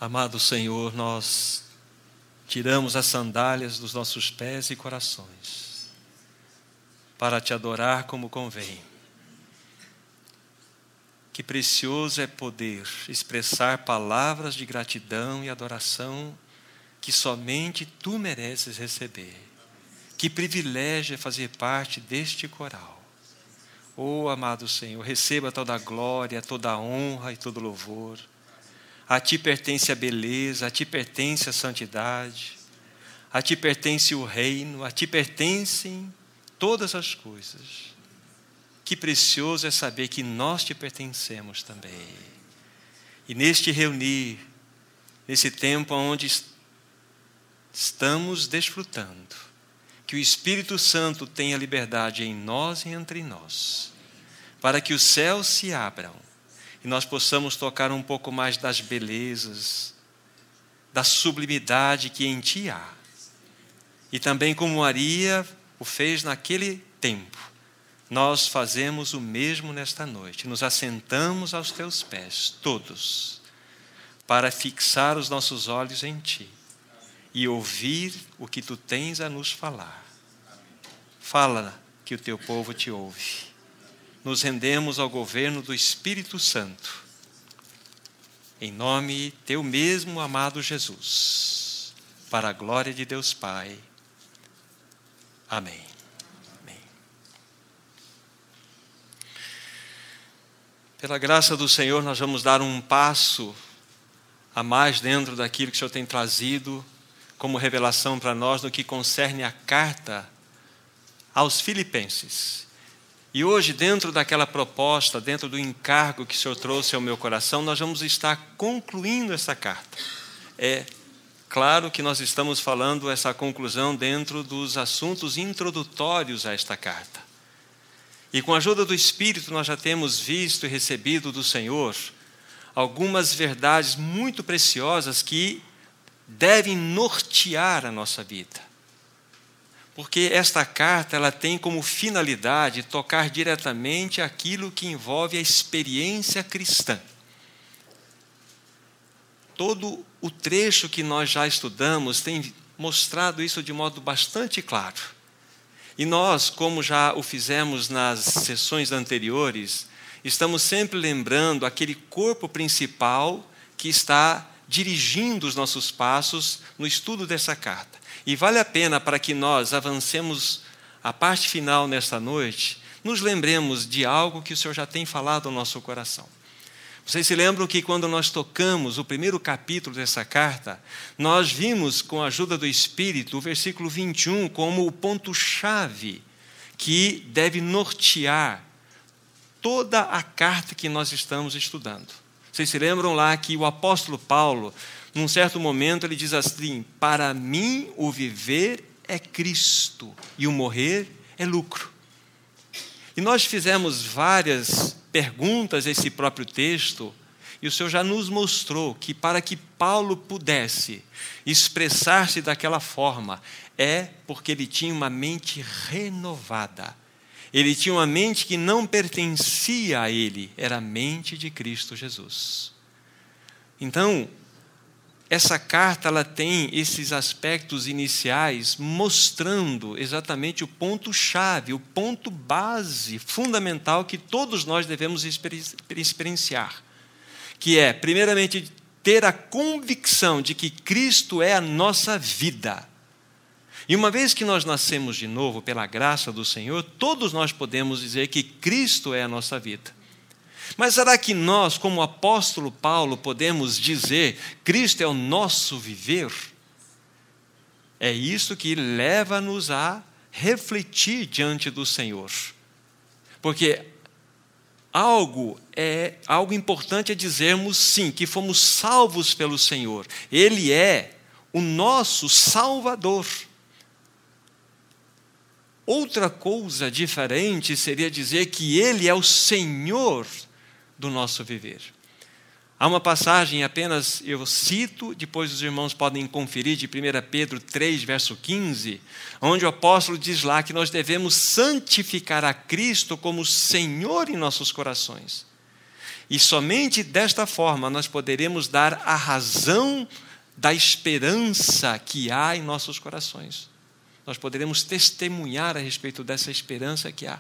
Amado Senhor, nós tiramos as sandálias dos nossos pés e corações para te adorar como convém. Que precioso é poder expressar palavras de gratidão e adoração que somente tu mereces receber. Que privilégio é fazer parte deste coral. Oh, amado Senhor, receba toda a glória, toda a honra e todo o louvor. A ti pertence a beleza, a ti pertence a santidade, a ti pertence o reino, a ti pertencem todas as coisas. Que precioso é saber que nós te pertencemos também. E neste reunir, nesse tempo onde estamos desfrutando, que o Espírito Santo tenha liberdade em nós e entre nós, para que os céus se abram e nós possamos tocar um pouco mais das belezas, da sublimidade que em ti há. E também como Maria o fez naquele tempo, nós fazemos o mesmo nesta noite. Nos assentamos aos teus pés, todos, para fixar os nossos olhos em ti e ouvir o que tu tens a nos falar. Fala que o teu povo te ouve. Nos rendemos ao governo do Espírito Santo. Em nome teu mesmo, amado Jesus, para a glória de Deus Pai. Amém. Amém. Pela graça do Senhor, nós vamos dar um passo a mais dentro daquilo que o Senhor tem trazido como revelação para nós no que concerne a carta aos Filipenses. E hoje, dentro daquela proposta, dentro do encargo que o Senhor trouxe ao meu coração, nós vamos estar concluindo essa carta. É claro que nós estamos falando essa conclusão dentro dos assuntos introdutórios a esta carta. E com a ajuda do Espírito, nós já temos visto e recebido do Senhor algumas verdades muito preciosas que devem nortear a nossa vida. Porque esta carta ela tem como finalidade tocar diretamente aquilo que envolve a experiência cristã. Todo o trecho que nós já estudamos tem mostrado isso de modo bastante claro. E nós, como já o fizemos nas sessões anteriores, estamos sempre lembrando aquele corpo principal que está dirigindo os nossos passos no estudo dessa carta. E vale a pena, para que nós avancemos a parte final nesta noite, nos lembremos de algo que o Senhor já tem falado ao nosso coração. Vocês se lembram que quando nós tocamos o primeiro capítulo dessa carta, nós vimos, com a ajuda do Espírito, o versículo 21 como o ponto-chave que deve nortear toda a carta que nós estamos estudando. Vocês se lembram lá que o apóstolo Paulo, num certo momento, ele diz assim: para mim o viver é Cristo e o morrer é lucro. E nós fizemos várias perguntas a esse próprio texto, e o Senhor já nos mostrou que para que Paulo pudesse expressar-se daquela forma, é porque ele tinha uma mente renovada. Ele tinha uma mente que não pertencia a ele, era a mente de Cristo Jesus. Então, essa carta ela tem esses aspectos iniciais mostrando exatamente o ponto-chave, o ponto base, fundamental que todos nós devemos experienciar, que é, primeiramente, ter a convicção de que Cristo é a nossa vida. E uma vez que nós nascemos de novo pela graça do Senhor, todos nós podemos dizer que Cristo é a nossa vida. Mas será que nós, como o apóstolo Paulo, podemos dizer Cristo é o nosso viver? É isso que leva-nos a refletir diante do Senhor. Porque algo importante é dizermos sim, que fomos salvos pelo Senhor. Ele é o nosso Salvador. Outra coisa diferente seria dizer que Ele é o Senhor do nosso viver. Há uma passagem, apenas eu cito, depois os irmãos podem conferir, de 1 Pedro 3, verso 15, onde o apóstolo diz lá que nós devemos santificar a Cristo como Senhor em nossos corações. E somente desta forma nós poderemos dar a razão da esperança que há em nossos corações. Nós poderemos testemunhar a respeito dessa esperança que há.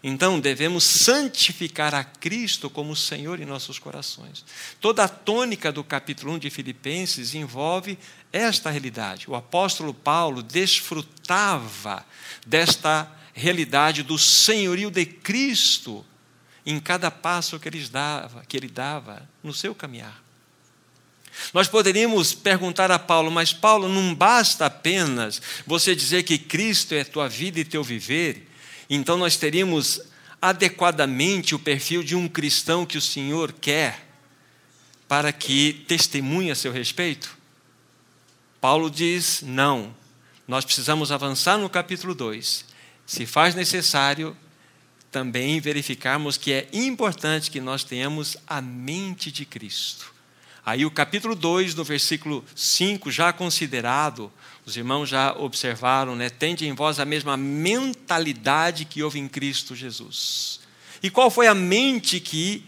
Então, devemos santificar a Cristo como Senhor em nossos corações. Toda a tônica do capítulo 1 de Filipenses envolve esta realidade. O apóstolo Paulo desfrutava desta realidade do senhorio de Cristo em cada passo que ele dava no seu caminhar. Nós poderíamos perguntar a Paulo, mas Paulo, não basta apenas você dizer que Cristo é tua vida e teu viver, então nós teríamos adequadamente o perfil de um cristão que o Senhor quer para que testemunhe a seu respeito? Paulo diz, não, nós precisamos avançar no capítulo 2. Se faz necessário, também verificarmos que é importante que nós tenhamos a mente de Cristo. Aí o capítulo 2, no versículo 5, já considerado, os irmãos já observaram, tende em vós a mesma mentalidade que houve em Cristo Jesus. E qual foi a mente que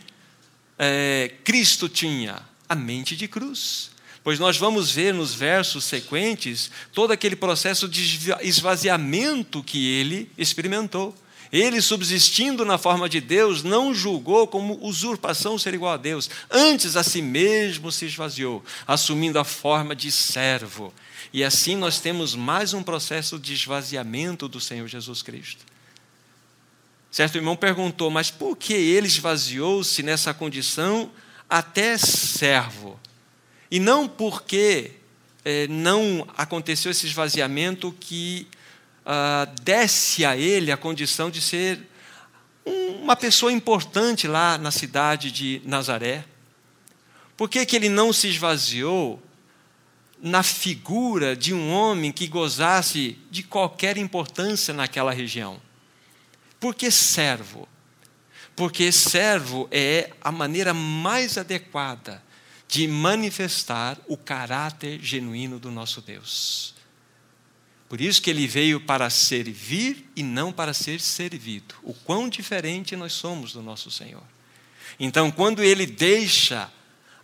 Cristo tinha? A mente de cruz. Pois nós vamos ver nos versos sequentes todo aquele processo de esvaziamento que ele experimentou. Ele, subsistindo na forma de Deus, não julgou como usurpação ser igual a Deus. Antes, a si mesmo se esvaziou, assumindo a forma de servo. E assim nós temos mais um processo de esvaziamento do Senhor Jesus Cristo. Certo irmão perguntou, mas por que ele esvaziou-se nessa condição até servo? E não porque não aconteceu esse esvaziamento que desce a ele a condição de ser uma pessoa importante lá na cidade de Nazaré. Por que ele não se esvaziou na figura de um homem que gozasse de qualquer importância naquela região? Por que servo? Porque servo é a maneira mais adequada de manifestar o caráter genuíno do nosso Deus. Por isso que ele veio para servir e não para ser servido. O quão diferente nós somos do nosso Senhor. Então, quando ele deixa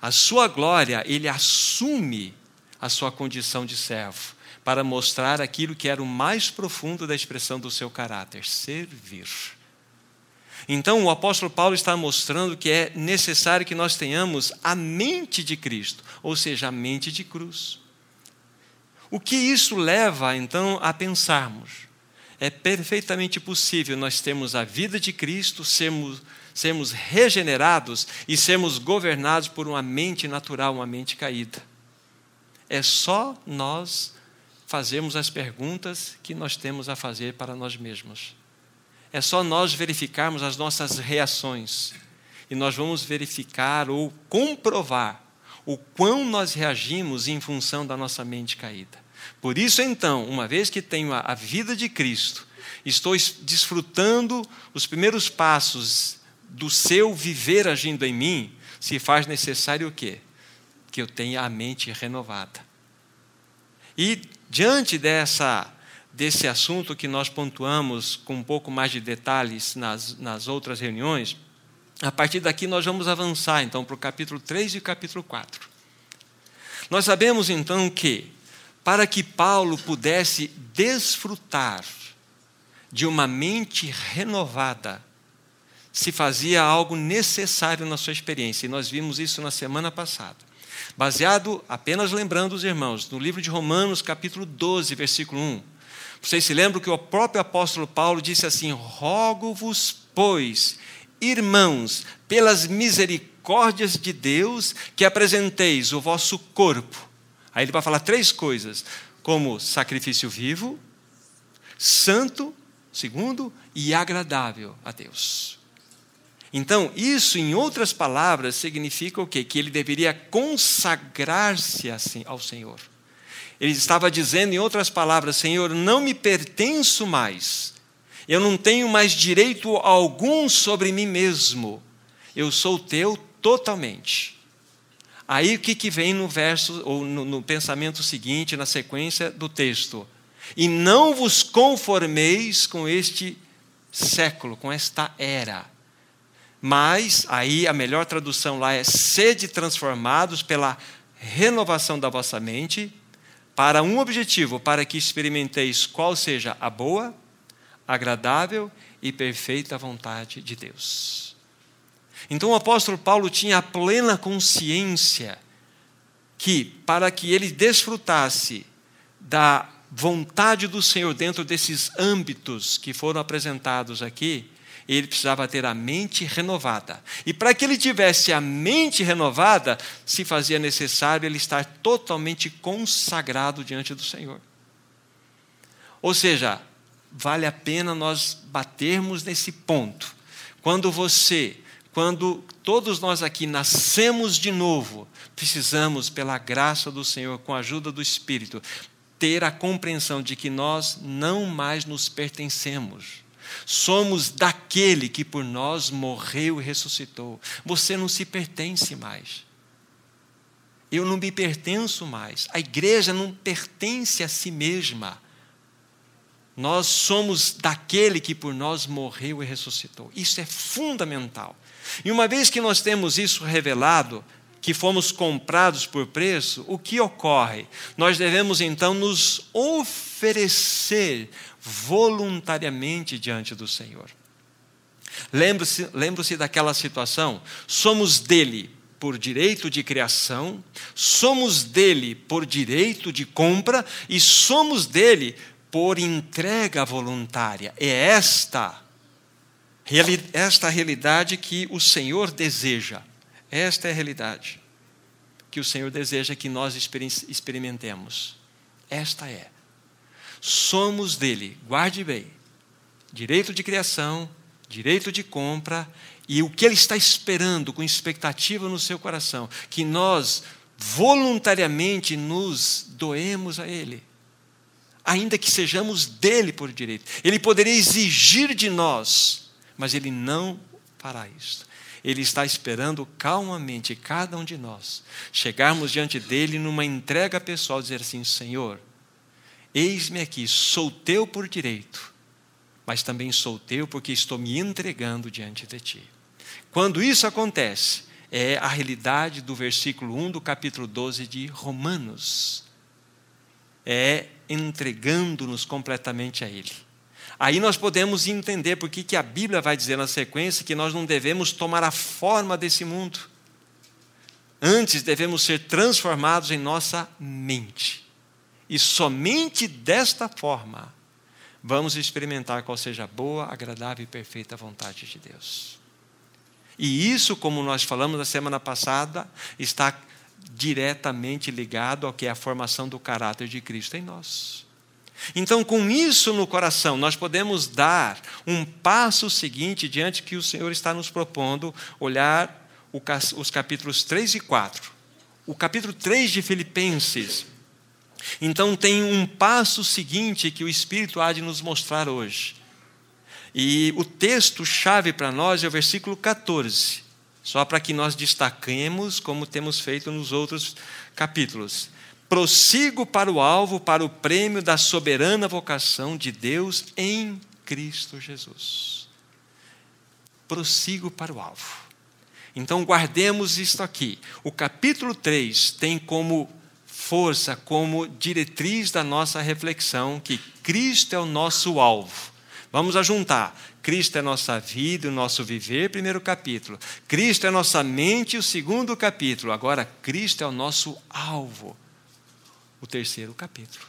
a sua glória, ele assume a sua condição de servo, para mostrar aquilo que era o mais profundo da expressão do seu caráter, servir. Então, o apóstolo Paulo está mostrando que é necessário que nós tenhamos a mente de Cristo, ou seja, a mente de cruz. O que isso leva, então, a pensarmos? É perfeitamente possível nós termos a vida de Cristo, sermos regenerados e sermos governados por uma mente natural, uma mente caída. É só nós fazermos as perguntas que nós temos a fazer para nós mesmos. É só nós verificarmos as nossas reações. E nós vamos verificar ou comprovar o quão nós reagimos em função da nossa mente caída. Por isso, então, uma vez que tenho a vida de Cristo, estou desfrutando os primeiros passos do seu viver agindo em mim, se faz necessário o quê? Que eu tenha a mente renovada. E, diante desse assunto que nós pontuamos com um pouco mais de detalhes nas outras reuniões, a partir daqui nós vamos avançar, então, para o capítulo 3 e o capítulo 4. Nós sabemos, então, que, para que Paulo pudesse desfrutar de uma mente renovada, se fazia algo necessário na sua experiência, e nós vimos isso na semana passada. Baseado, apenas lembrando os irmãos, no livro de Romanos, capítulo 12, versículo 1. Vocês se lembram que o próprio apóstolo Paulo disse assim: rogo-vos, pois, irmãos, pelas misericórdias de Deus, que apresenteis o vosso corpo. Aí ele vai falar 3 coisas, como sacrifício vivo, santo, segundo, e agradável a Deus. Então, isso, em outras palavras, significa o quê? Que ele deveria consagrar-se assim ao Senhor. Ele estava dizendo, em outras palavras, Senhor, não me pertenço mais. Eu não tenho mais direito algum sobre mim mesmo. Eu sou teu totalmente. Aí o que vem no verso, ou no pensamento seguinte, na sequência do texto? E não vos conformeis com este século, com esta era. Mas, aí a melhor tradução lá é: sede transformados pela renovação da vossa mente, para um objetivo, para que experimenteis qual seja a boa, agradável e perfeita vontade de Deus. Então o apóstolo Paulo tinha a plena consciência que, para que ele desfrutasse da vontade do Senhor dentro desses âmbitos que foram apresentados aqui, ele precisava ter a mente renovada. E para que ele tivesse a mente renovada, se fazia necessário ele estar totalmente consagrado diante do Senhor. Ou seja, vale a pena nós batermos nesse ponto. Quando todos nós aqui nascemos de novo, precisamos, pela graça do Senhor, com a ajuda do Espírito, ter a compreensão de que nós não mais nos pertencemos. Somos daquele que por nós morreu e ressuscitou. Você não se pertence mais. Eu não me pertenço mais. A igreja não pertence a si mesma. Nós somos daquele que por nós morreu e ressuscitou. Isso é fundamental. E uma vez que nós temos isso revelado, que fomos comprados por preço, o que ocorre? Nós devemos então nos oferecer voluntariamente diante do Senhor. Lembre-se daquela situação: somos dele por direito de criação, somos dele por direito de compra e somos dele por entrega voluntária. É esta a realidade que o Senhor deseja. Esta é a realidade que o Senhor deseja que nós experimentemos. Esta é. Somos dele, guarde bem, direito de criação, direito de compra, e o que ele está esperando com expectativa no seu coração, que nós voluntariamente nos doemos a ele, ainda que sejamos dele por direito. Ele poderia exigir de nós, mas ele não fará isso. Ele está esperando calmamente cada um de nós chegarmos diante dele numa entrega pessoal, dizer assim: Senhor, eis-me aqui, sou teu por direito, mas também sou teu porque estou me entregando diante de ti. Quando isso acontece, é a realidade do versículo 1 do capítulo 12 de Romanos. É entregando-nos completamente a ele. Aí nós podemos entender por que a Bíblia vai dizer na sequência que nós não devemos tomar a forma desse mundo. Antes devemos ser transformados em nossa mente. E somente desta forma vamos experimentar qual seja a boa, agradável e perfeita vontade de Deus. E isso, como nós falamos na semana passada, está diretamente ligado ao que é a formação do caráter de Cristo em nós. Então, com isso no coração, nós podemos dar um passo seguinte diante que o Senhor está nos propondo, olhar os capítulos 3 e 4. O capítulo 3 de Filipenses, então, tem um passo seguinte que o Espírito há de nos mostrar hoje. E o texto-chave para nós é o versículo 14, só para que nós destaquemos como temos feito nos outros capítulos. Prossigo para o alvo, para o prêmio da soberana vocação de Deus em Cristo Jesus. Prossigo para o alvo. Então, guardemos isto aqui. O capítulo 3 tem como força, como diretriz da nossa reflexão, que Cristo é o nosso alvo. Vamos ajuntar. Cristo é nossa vida, o nosso viver, primeiro capítulo. Cristo é nossa mente, o segundo capítulo. Agora, Cristo é o nosso alvo, o terceiro capítulo.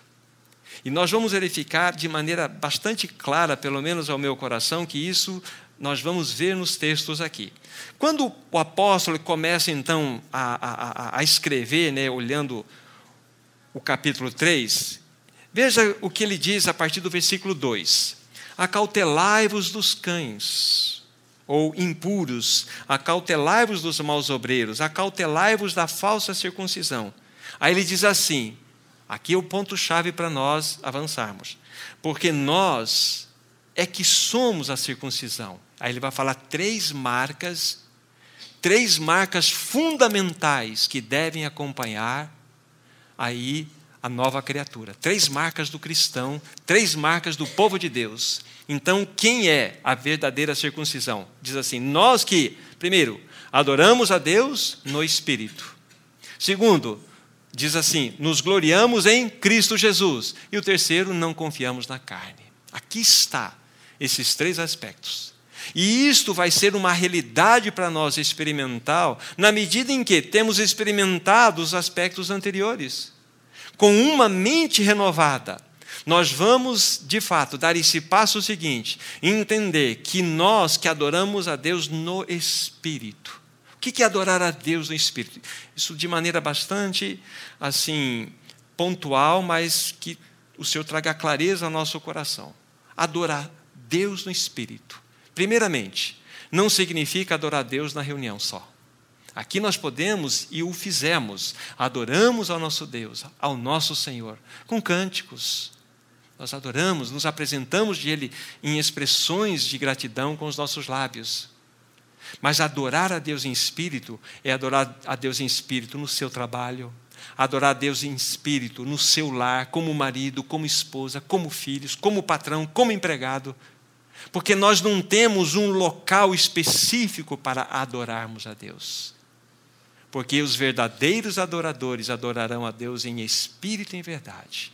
E nós vamos verificar de maneira bastante clara, pelo menos ao meu coração, que isso nós vamos ver nos textos aqui. Quando o apóstolo começa, então, a escrever, né, olhando o capítulo 3, veja o que ele diz a partir do versículo 2. Acautelai-vos dos cães, ou impuros, acautelai-vos dos maus obreiros, acautelai-vos da falsa circuncisão. Aí ele diz assim, aqui é o ponto-chave para nós avançarmos, porque nós é que somos a circuncisão. Aí ele vai falar três marcas fundamentais que devem acompanhar aí a nova criatura. 3 marcas do cristão, 3 marcas do povo de Deus. Então, quem é a verdadeira circuncisão? Diz assim, nós que, primeiro, adoramos a Deus no Espírito. Segundo, diz assim, nos gloriamos em Cristo Jesus. E o terceiro, não confiamos na carne. Aqui está esses 3 aspectos. E isto vai ser uma realidade para nós experimental, na medida em que temos experimentado os aspectos anteriores. Com uma mente renovada, nós vamos, de fato, dar esse passo seguinte, entender que nós que adoramos a Deus no Espírito. O que é adorar a Deus no Espírito? Isso de maneira bastante, assim, pontual, mas que o Senhor traga clareza ao nosso coração. Adorar Deus no Espírito. Primeiramente, não significa adorar a Deus na reunião só. Aqui nós podemos e o fizemos. Adoramos ao nosso Deus, ao nosso Senhor, com cânticos. Nós adoramos, nos apresentamos de Ele em expressões de gratidão com os nossos lábios. Mas adorar a Deus em espírito é adorar a Deus em espírito no seu trabalho, adorar a Deus em espírito no seu lar, como marido, como esposa, como filhos, como patrão, como empregado. Porque nós não temos um local específico para adorarmos a Deus. Porque os verdadeiros adoradores adorarão a Deus em espírito e em verdade.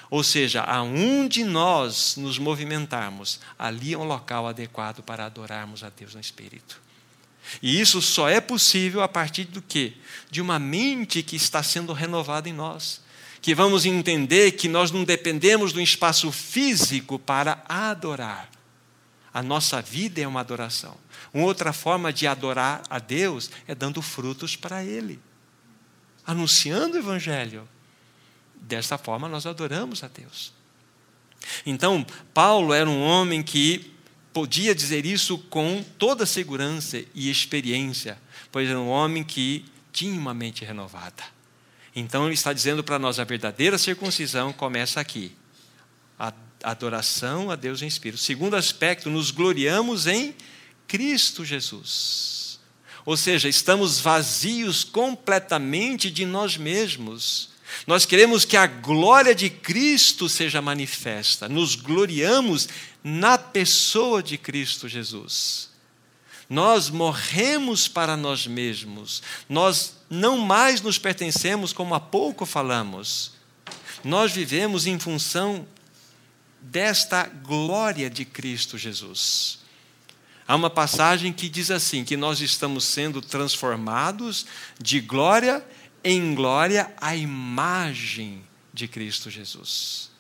Ou seja, aonde nós nos movimentarmos, ali é um local adequado para adorarmos a Deus no espírito. E isso só é possível a partir do quê? De uma mente que está sendo renovada em nós. Que vamos entender que nós não dependemos do espaço físico para adorar. A nossa vida é uma adoração. Uma outra forma de adorar a Deus é dando frutos para Ele. Anunciando o Evangelho. Desta forma nós adoramos a Deus. Então, Paulo era um homem que podia dizer isso com toda segurança e experiência, pois era um homem que tinha uma mente renovada. Então, ele está dizendo para nós, a verdadeira circuncisão começa aqui. A adoração a Deus em espírito. Segundo aspecto, nos gloriamos em Cristo Jesus. Ou seja, estamos vazios completamente de nós mesmos. Nós queremos que a glória de Cristo seja manifesta. Nos gloriamos na pessoa de Cristo Jesus. Nós morremos para nós mesmos. Nós não mais nos pertencemos, como há pouco falamos. Nós vivemos em função desta glória de Cristo Jesus. Há uma passagem que diz assim, que nós estamos sendo transformados de glória em glória à imagem de Cristo Jesus.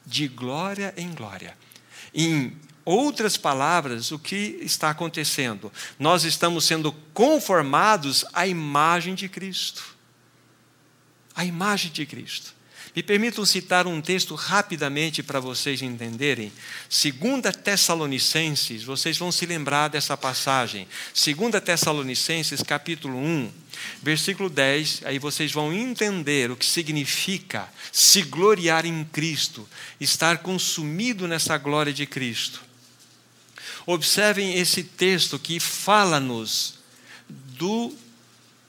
De glória em glória. Em outras palavras, o que está acontecendo? Nós estamos sendo conformados à imagem de Cristo. A imagem de Cristo. Me permitam citar um texto rapidamente para vocês entenderem. 2 Tessalonicenses, vocês vão se lembrar dessa passagem. 2 Tessalonicenses, capítulo 1, versículo 10. Aí vocês vão entender o que significa se gloriar em Cristo, estar consumido nessa glória de Cristo. Observem esse texto que fala-nos do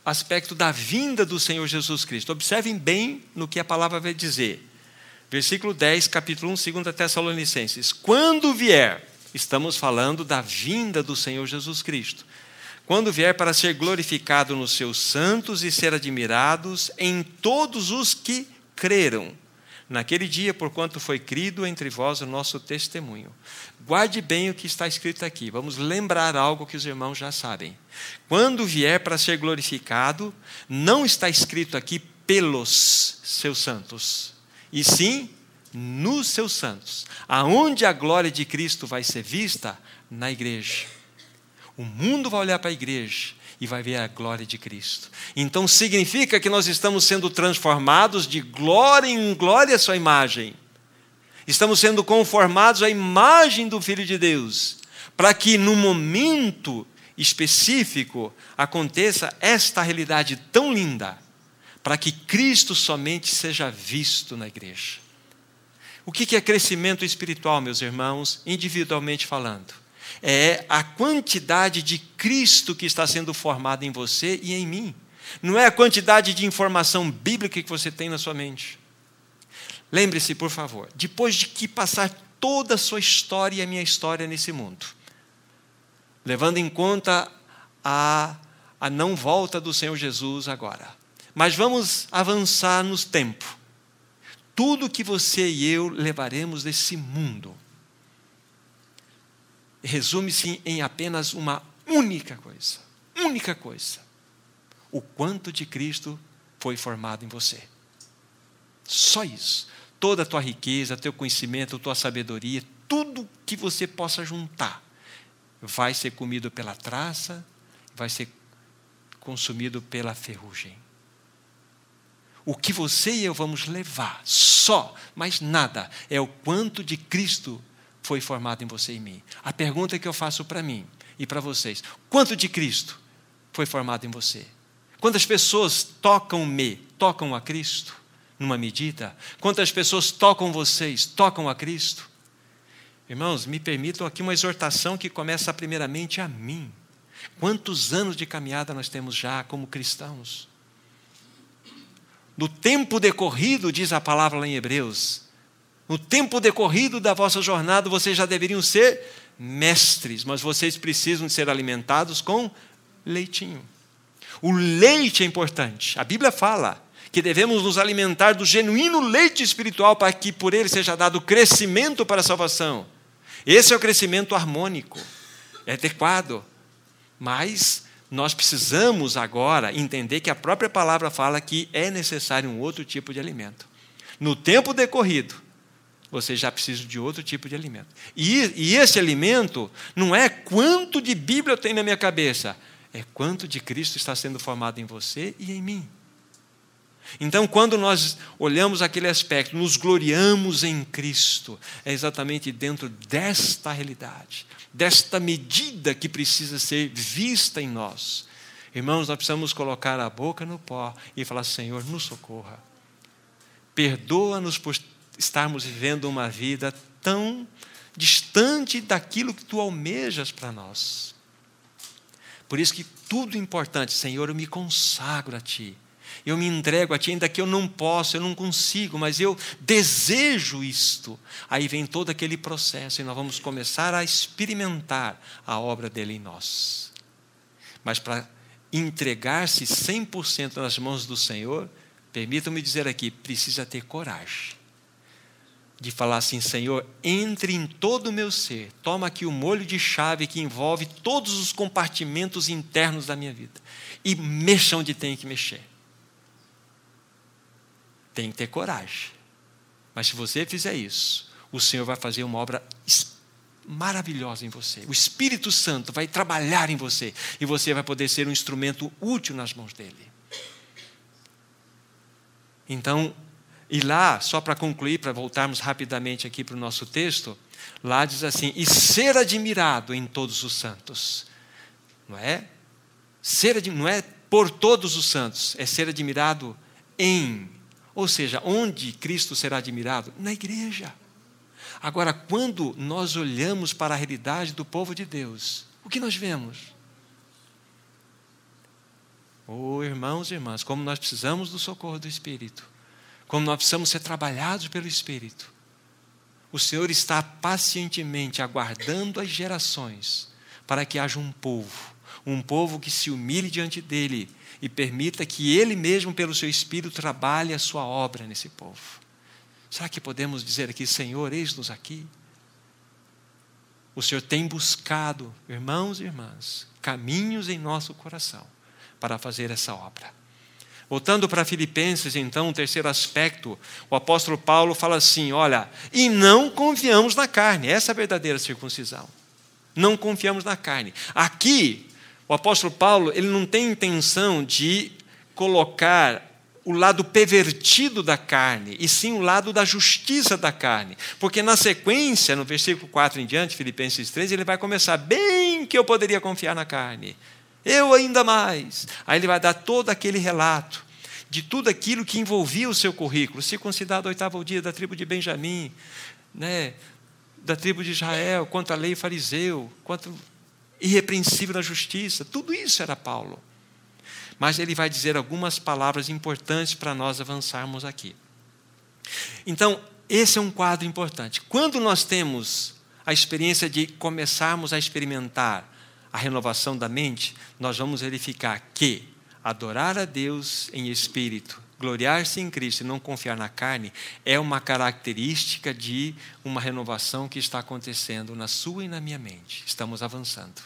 aspecto da vinda do Senhor Jesus Cristo. Observem bem no que a palavra vai dizer. Versículo 10, capítulo 1, 2 Tessalonicenses. Quando vier, estamos falando da vinda do Senhor Jesus Cristo. Quando vier para ser glorificado nos seus santos e ser admirados em todos os que creram. Naquele dia, porquanto foi crido entre vós o nosso testemunho. Guarde bem o que está escrito aqui. Vamos lembrar algo que os irmãos já sabem. Quando vier para ser glorificado, não está escrito aqui pelos seus santos, e sim nos seus santos. Aonde a glória de Cristo vai ser vista? Na igreja. O mundo vai olhar para a igreja e vai ver a glória de Cristo. Então significa que nós estamos sendo transformados de glória em glória à sua imagem. Estamos sendo conformados à imagem do Filho de Deus, para que no momento específico aconteça esta realidade tão linda, para que Cristo somente seja visto na igreja. O que é crescimento espiritual, meus irmãos, individualmente falando? É a quantidade de Cristo que está sendo formada em você e em mim. Não é a quantidade de informação bíblica que você tem na sua mente. lembre-se, por favor, depois de que passar toda a sua história e a minha história nesse mundo, levando em conta a não volta do Senhor Jesus agora, mas vamos avançar no tempo. Tudo que você e eu levaremos desse mundo resume-se em apenas uma única coisa. Única coisa. O quanto de Cristo foi formado em você. Só isso. Toda a tua riqueza, teu conhecimento, tua sabedoria, tudo que você possa juntar, vai ser comido pela traça, vai ser consumido pela ferrugem. O que você e eu vamos levar, só, mais nada, é o quanto de Cristo foi formado em você e em mim. A pergunta que eu faço para mim e para vocês: quanto de Cristo foi formado em você? Quantas pessoas tocam a Cristo numa medida? Quantas pessoas tocam a Cristo? Irmãos, me permitam aqui uma exortação que começa primeiramente a mim. Quantos anos de caminhada nós temos já como cristãos? No tempo decorrido, diz a palavra lá em Hebreus, no tempo decorrido da vossa jornada, vocês já deveriam ser mestres, mas vocês precisam de ser alimentados com leitinho. O leite é importante. A Bíblia fala que devemos nos alimentar do genuíno leite espiritual para que por ele seja dado crescimento para a salvação. Esse é o crescimento harmônico, é adequado. Mas nós precisamos agora entender que a própria palavra fala que é necessário um outro tipo de alimento. No tempo decorrido, você já precisa de outro tipo de alimento. E esse alimento não é quanto de Bíblia eu tenho na minha cabeça, é quanto de Cristo está sendo formado em você e em mim. Então, quando nós olhamos aquele aspecto, nos gloriamos em Cristo, é exatamente dentro desta realidade, desta medida que precisa ser vista em nós. Irmãos, nós precisamos colocar a boca no pó e falar: Senhor, nos socorra. Perdoa-nos por estarmos vivendo uma vida tão distante daquilo que Tu almejas para nós. Por isso que tudo é importante. Senhor, eu me consagro a Ti. Eu me entrego a Ti, ainda que eu não possa, eu não consigo, mas eu desejo isto. Aí vem todo aquele processo e nós vamos começar a experimentar a obra dele em nós. Mas para entregar-se 100% nas mãos do Senhor, permitam-me dizer aqui, precisa ter coragem de falar assim: Senhor, entre em todo o meu ser, toma aqui o molho de chave que envolve todos os compartimentos internos da minha vida e mexa onde tem que mexer. Tem que ter coragem. Mas se você fizer isso, o Senhor vai fazer uma obra maravilhosa em você. O Espírito Santo vai trabalhar em você e você vai poder ser um instrumento útil nas mãos dele. Então, e lá, só para concluir, para voltarmos rapidamente aqui para o nosso texto, lá diz assim: e ser admirado em todos os santos. Não é por todos os santos, é ser admirado em. Ou seja, onde Cristo será admirado? Na igreja. Agora, quando nós olhamos para a realidade do povo de Deus, o que nós vemos? Oh, irmãos e irmãs, como nós precisamos do socorro do Espírito, como nós precisamos ser trabalhados pelo Espírito. O Senhor está pacientemente aguardando as gerações para que haja um povo que se humilhe diante dele e permita que ele mesmo, pelo seu Espírito, trabalhe a sua obra nesse povo. Será que podemos dizer aqui: Senhor, eis-nos aqui? O Senhor tem buscado, irmãos e irmãs, caminhos em nosso coração para fazer essa obra. Voltando para Filipenses, então, o terceiro aspecto, o apóstolo Paulo fala assim: olha, e não confiamos na carne. Essa é a verdadeira circuncisão. Não confiamos na carne. Aqui, o apóstolo Paulo, ele não tem intenção de colocar o lado pervertido da carne, e sim o lado da justiça da carne. Porque na sequência, no versículo 4 em diante, Filipenses 3, ele vai começar: bem que eu poderia confiar na carne, eu ainda mais. Aí ele vai dar todo aquele relato de tudo aquilo que envolvia o seu currículo: circuncidado ao 8º dia, da tribo de Benjamim, da tribo de Israel, quanto à lei fariseu, quanto irrepreensível na justiça. Tudo isso era Paulo. Mas ele vai dizer algumas palavras importantes para nós avançarmos aqui. Então, esse é um quadro importante. Quando nós temos a experiência de começarmos a experimentar a renovação da mente, nós vamos verificar que adorar a Deus em espírito, gloriar-se em Cristo e não confiar na carne, é uma característica de uma renovação que está acontecendo na sua e na minha mente. Estamos avançando.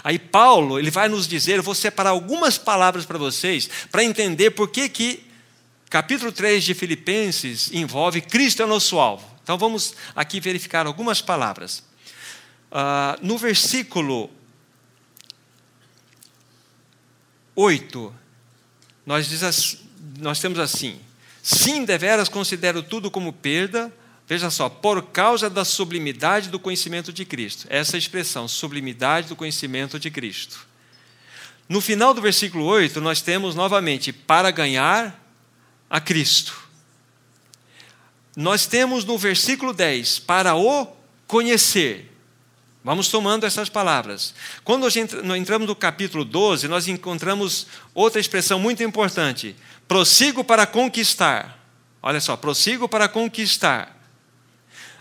Aí Paulo, ele vai nos dizer, eu vou separar algumas palavras para vocês, para entender por que capítulo 3 de Filipenses envolve Cristo é o nosso alvo. Então vamos aqui verificar algumas palavras. No versículo 8, nós temos assim: sim, deveras considero tudo como perda, veja só, por causa da sublimidade do conhecimento de Cristo. Essa expressão, sublimidade do conhecimento de Cristo. No final do versículo 8, nós temos novamente, para ganhar a Cristo. Nós temos no versículo 10, para o conhecer. Vamos tomando essas palavras. Quando nós entramos no capítulo 12, nós encontramos outra expressão muito importante. Prossigo para conquistar. Olha só, prossigo para conquistar.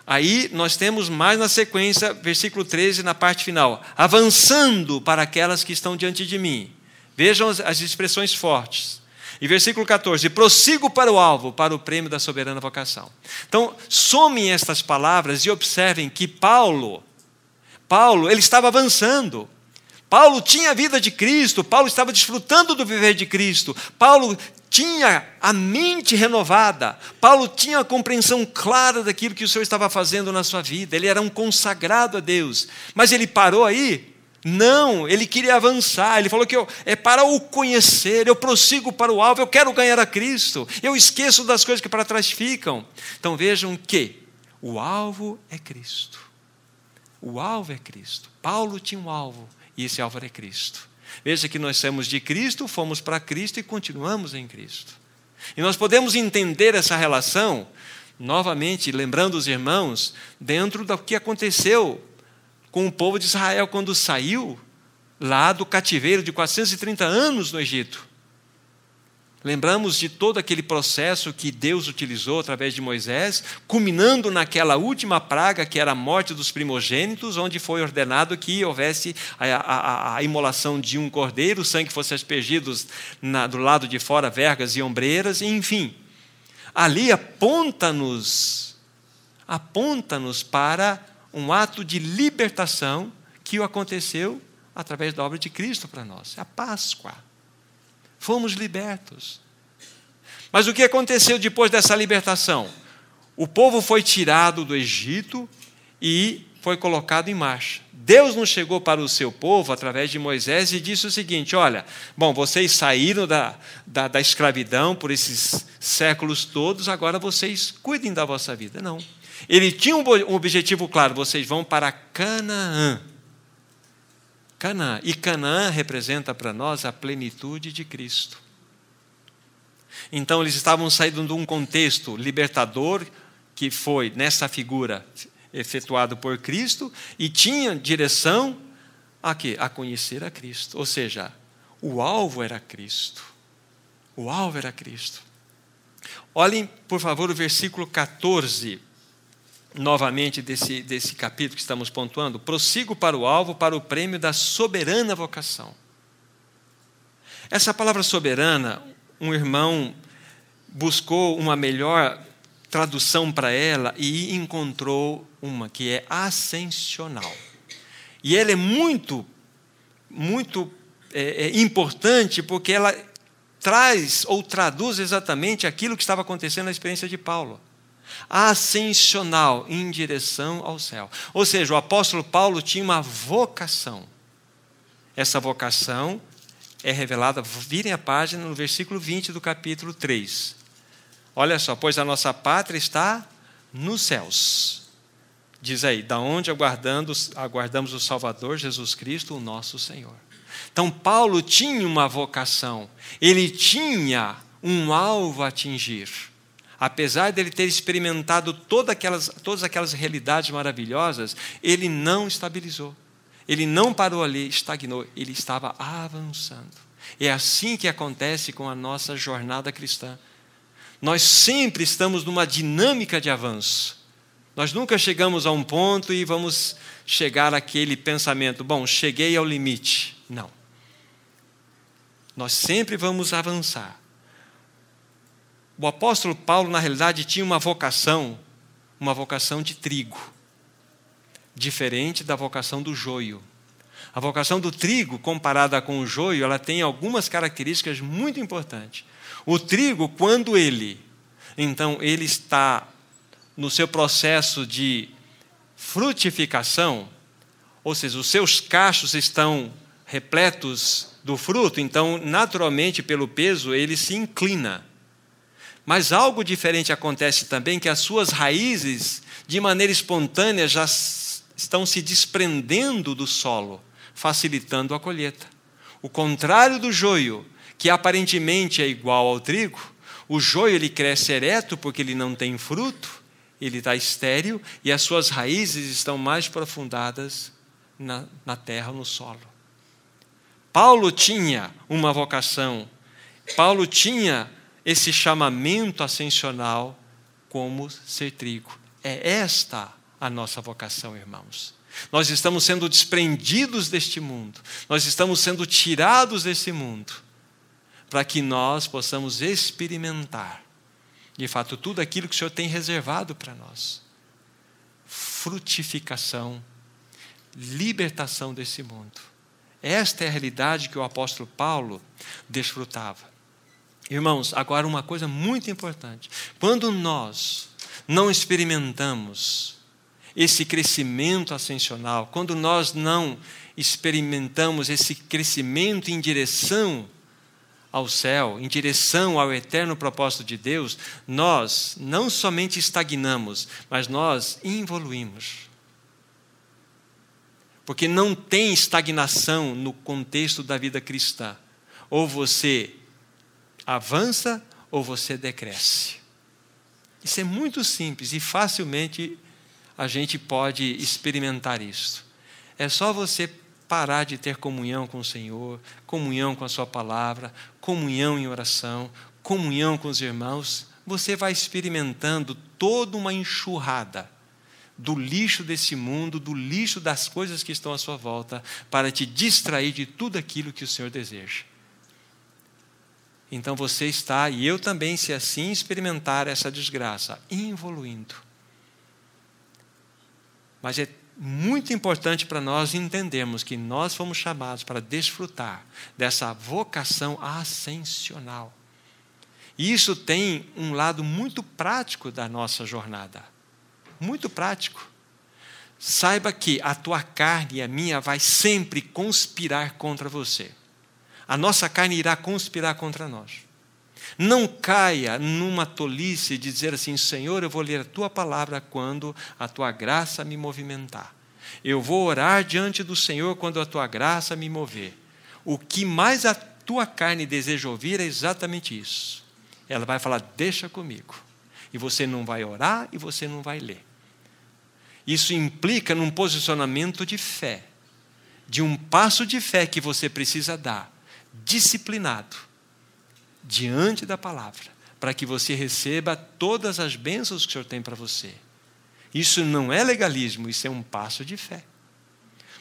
Aí nós temos mais na sequência, versículo 13, na parte final. Avançando para aquelas que estão diante de mim. Vejam as expressões fortes. E versículo 14, prossigo para o alvo, para o prêmio da soberana vocação. Então, somem estas palavras e observem que Paulo, ele estava avançando. Paulo tinha a vida de Cristo, Paulo estava desfrutando do viver de Cristo, Paulo tinha a mente renovada, Paulo tinha a compreensão clara daquilo que o Senhor estava fazendo na sua vida, ele era um consagrado a Deus. Mas ele parou aí? Não, ele queria avançar, ele falou que é para o conhecer, eu prossigo para o alvo, eu quero ganhar a Cristo, eu esqueço das coisas que para trás ficam. Então vejam que o alvo é Cristo. O alvo é Cristo. Paulo tinha um alvo, e esse alvo era Cristo. Veja que nós somos de Cristo, fomos para Cristo e continuamos em Cristo. E nós podemos entender essa relação, novamente, lembrando os irmãos, dentro do que aconteceu com o povo de Israel quando saiu lá do cativeiro de 430 anos no Egito. Lembramos de todo aquele processo que Deus utilizou através de Moisés, culminando naquela última praga que era a morte dos primogênitos, onde foi ordenado que houvesse a imolação de um cordeiro, o sangue fosse aspergido do lado de fora, vergas e ombreiras, enfim. Ali aponta-nos para um ato de libertação que aconteceu através da obra de Cristo para nós, a Páscoa. Fomos libertos. Mas o que aconteceu depois dessa libertação? O povo foi tirado do Egito e foi colocado em marcha. Deus não chegou para o seu povo através de Moisés e disse o seguinte: olha, bom, vocês saíram da escravidão por esses séculos todos, agora vocês cuidem da vossa vida. Não. Ele tinha um objetivo claro: vocês vão para Canaã. Canaã. E Canaã representa para nós a plenitude de Cristo. Então, eles estavam saindo de um contexto libertador, que foi, nessa figura, efetuado por Cristo, e tinha direção a quê? A conhecer a Cristo. Ou seja, o alvo era Cristo. O alvo era Cristo. Olhem, por favor, o versículo 14, novamente desse capítulo que estamos pontuando. Prossigo para o alvo, para o prêmio da soberana vocação. Essa palavra soberana, um irmão buscou uma melhor tradução para ela e encontrou uma que é ascensional. E ela é muito importante porque ela traz ou traduz exatamente aquilo que estava acontecendo na experiência de Paulo. Ascensional, em direção ao céu. Ou seja, o apóstolo Paulo tinha uma vocação. Essa vocação é revelada, virem a página, no versículo 20 do capítulo 3. Olha só, pois a nossa pátria está nos céus. Diz aí, da onde aguardamos o Salvador, Jesus Cristo, o nosso Senhor. Então, Paulo tinha uma vocação, ele tinha um alvo a atingir. Apesar de ele ter experimentado todas aquelas realidades maravilhosas, ele não estabilizou. Ele não parou ali, estagnou, ele estava avançando. É assim que acontece com a nossa jornada cristã. Nós sempre estamos numa dinâmica de avanço. Nós nunca chegamos a um ponto e vamos chegar àquele pensamento, bom, cheguei ao limite. Não. Nós sempre vamos avançar. O apóstolo Paulo, na realidade, tinha uma vocação de trigo, diferente da vocação do joio. A vocação do trigo, comparada com o joio, ela tem algumas características muito importantes. O trigo, quando ele está no seu processo de frutificação, ou seja, os seus cachos estão repletos do fruto, então, naturalmente, pelo peso, ele se inclina. Mas algo diferente acontece também, que as suas raízes, de maneira espontânea, já estão se desprendendo do solo, facilitando a colheita. O contrário do joio, que aparentemente é igual ao trigo, o joio ele cresce ereto porque ele não tem fruto, ele está estéril e as suas raízes estão mais profundadas na terra, no solo. Paulo tinha uma vocação, Paulo tinha esse chamamento ascensional como ser trigo. É esta a nossa vocação, irmãos. Nós estamos sendo desprendidos deste mundo, nós estamos sendo tirados desse mundo, para que nós possamos experimentar, de fato, tudo aquilo que o Senhor tem reservado para nós. Frutificação, libertação desse mundo. Esta é a realidade que o apóstolo Paulo desfrutava. Irmãos, agora uma coisa muito importante. Quando nós não experimentamos esse crescimento ascensional, quando nós não experimentamos esse crescimento em direção ao céu, em direção ao eterno propósito de Deus, nós não somente estagnamos, mas nós evoluímos. Porque não tem estagnação no contexto da vida cristã. Ou você avança ou você decresce. Isso é muito simples e facilmente a gente pode experimentar isso. É só você parar de ter comunhão com o Senhor, comunhão com a sua palavra, comunhão em oração, comunhão com os irmãos. Você vai experimentando toda uma enxurrada do lixo desse mundo, do lixo das coisas que estão à sua volta, para te distrair de tudo aquilo que o Senhor deseja. Então você está, e eu também, se assim experimentar essa desgraça, evoluindo. Mas é muito importante para nós entendermos que nós fomos chamados para desfrutar dessa vocação ascensional. E isso tem um lado muito prático da nossa jornada. Muito prático. Saiba que a tua carne e a minha vai sempre conspirar contra você. A nossa carne irá conspirar contra nós. Não caia numa tolice de dizer assim, Senhor, eu vou ler a tua palavra quando a tua graça me movimentar. Eu vou orar diante do Senhor quando a tua graça me mover. O que mais a tua carne deseja ouvir é exatamente isso. Ela vai falar, deixa comigo. E você não vai orar e você não vai ler. Isso implica num posicionamento de fé, de um passo de fé que você precisa dar, disciplinado, diante da palavra, para que você receba todas as bênçãos que o Senhor tem para você. Isso não é legalismo, isso é um passo de fé.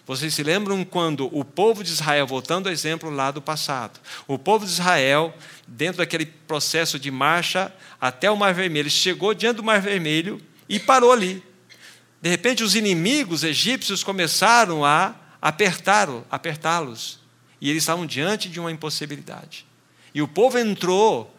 Vocês se lembram quando o povo de Israel, voltando ao exemplo lá do passado, o povo de Israel, dentro daquele processo de marcha até o Mar Vermelho, chegou diante do Mar Vermelho e parou ali. De repente, os inimigos egípcios começaram a apertá-los. E eles estavam diante de uma impossibilidade. E o povo entrou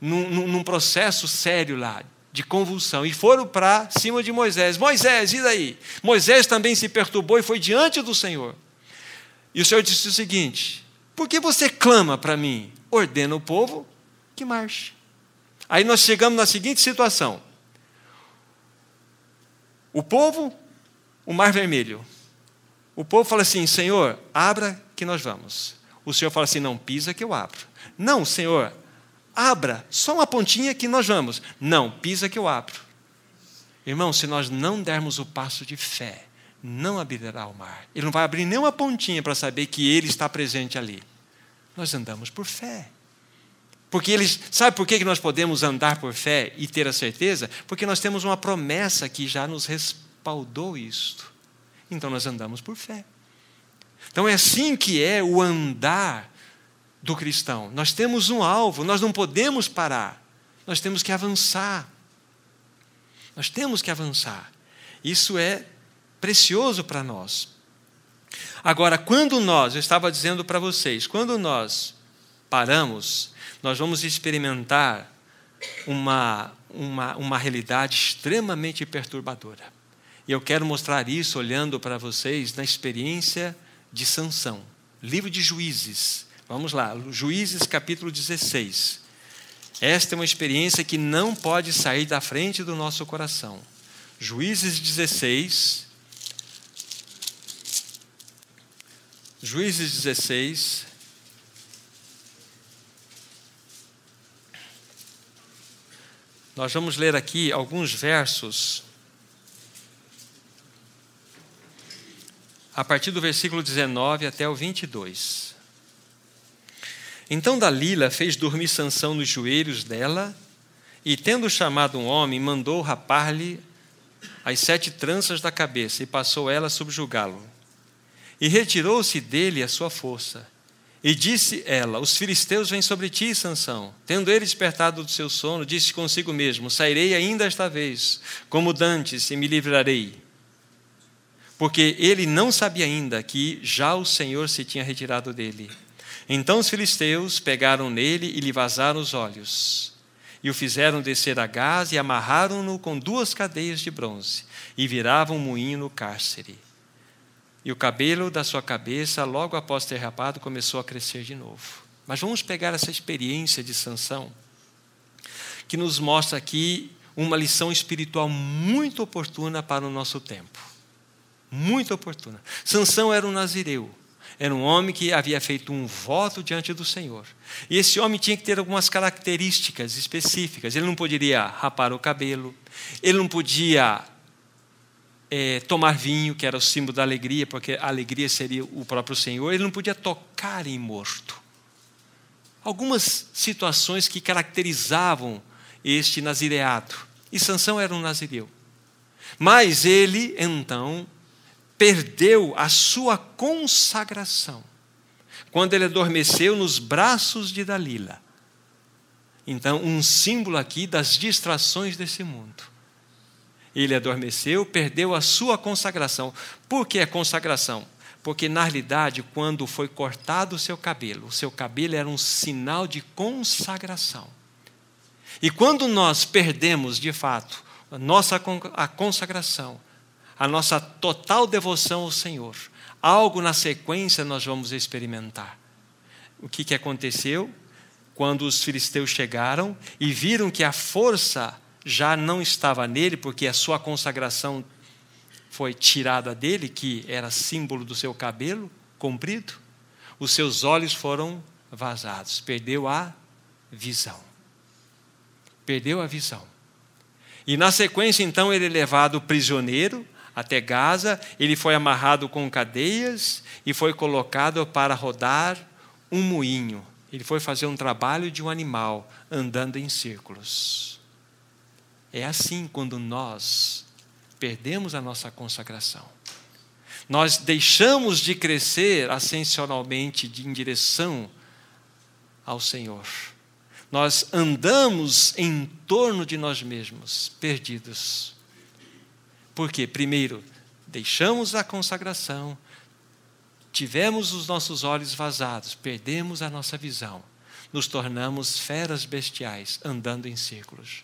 num processo sério lá, de convulsão. E foram para cima de Moisés. Moisés, e daí? Moisés também se perturbou e foi diante do Senhor. E o Senhor disse o seguinte, por que você clama para mim? Ordena o povo que marche. Aí nós chegamos na seguinte situação. O povo, o Mar Vermelho. O povo fala assim, Senhor, abra que nós vamos. O Senhor fala assim, não, pisa que eu abro. Não, Senhor, abra, só uma pontinha que nós vamos. Não, pisa que eu abro. Irmão, se nós não dermos o passo de fé, não abrirá o mar. Ele não vai abrir nem uma pontinha para saber que Ele está presente ali. Nós andamos por fé. Sabe por que nós podemos andar por fé e ter a certeza? Porque nós temos uma promessa que já nos respaldou isto. Então nós andamos por fé. Então é assim que é o andar do cristão. Nós temos um alvo, nós não podemos parar. Nós temos que avançar. Nós temos que avançar. Isso é precioso para nós. Agora, eu estava dizendo para vocês, quando nós paramos, nós vamos experimentar uma realidade extremamente perturbadora. E eu quero mostrar isso olhando para vocês na experiência de Sansão. Livro de Juízes. Vamos lá, Juízes capítulo 16. Esta é uma experiência que não pode sair da frente do nosso coração. Juízes 16. Juízes 16. Nós vamos ler aqui alguns versos, a partir do versículo 19 até o 22. Então Dalila fez dormir Sansão nos joelhos dela, e tendo chamado um homem, mandou rapar-lhe as 7 tranças da cabeça, e passou ela a subjugá-lo. E retirou-se dele a sua força. E disse ela: os filisteus vêm sobre ti, Sansão. Tendo ele despertado do seu sono, disse consigo mesmo: sairei ainda esta vez, como dantes, e me livrarei. Porque ele não sabia ainda que já o Senhor se tinha retirado dele. Então os filisteus pegaram nele e lhe vazaram os olhos. E o fizeram descer a Gaza e amarraram-no com 2 cadeias de bronze. E viravam um moinho no cárcere. E o cabelo da sua cabeça, logo após ter rapado, começou a crescer de novo. Mas vamos pegar essa experiência de Sansão, que nos mostra aqui uma lição espiritual muito oportuna para o nosso tempo. Muito oportuna. Sansão era um nazireu. Era um homem que havia feito um voto diante do Senhor. E esse homem tinha que ter algumas características específicas. Ele não poderia rapar o cabelo. Ele não podia tomar vinho, que era o símbolo da alegria, porque a alegria seria o próprio Senhor. Ele não podia tocar em morto. Algumas situações que caracterizavam este nazireado. E Sansão era um nazireu. Mas ele, então, perdeu a sua consagração quando ele adormeceu nos braços de Dalila. Então, um símbolo aqui das distrações desse mundo. Ele adormeceu, perdeu a sua consagração. Por que a consagração? Porque, na realidade, quando foi cortado o seu cabelo era um sinal de consagração. E quando nós perdemos, de fato, a consagração, a nossa total devoção ao Senhor, algo na sequência nós vamos experimentar. O que aconteceu? Quando os filisteus chegaram e viram que a força já não estava nele, porque a sua consagração foi tirada dele, que era símbolo do seu cabelo comprido, os seus olhos foram vazados, perdeu a visão. Perdeu a visão. E na sequência, então, ele é levado prisioneiro até Gaza, ele foi amarrado com cadeias e foi colocado para rodar um moinho. Ele foi fazer um trabalho de um animal, andando em círculos. É assim quando nós perdemos a nossa consagração. Nós deixamos de crescer ascensionalmente em direção ao Senhor. Nós andamos em torno de nós mesmos, perdidos. Por quê? Primeiro, deixamos a consagração, tivemos os nossos olhos vazados, perdemos a nossa visão, nos tornamos feras bestiais, andando em círculos.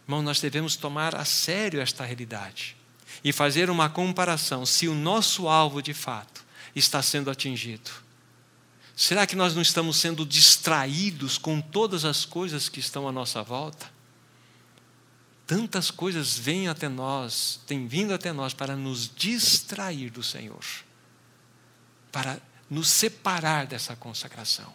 Irmão, nós devemos tomar a sério esta realidade e fazer uma comparação se o nosso alvo, de fato, está sendo atingido. Será que nós não estamos sendo distraídos com todas as coisas que estão à nossa volta? Tantas coisas vêm até nós, têm vindo até nós para nos distrair do Senhor, para nos separar dessa consagração.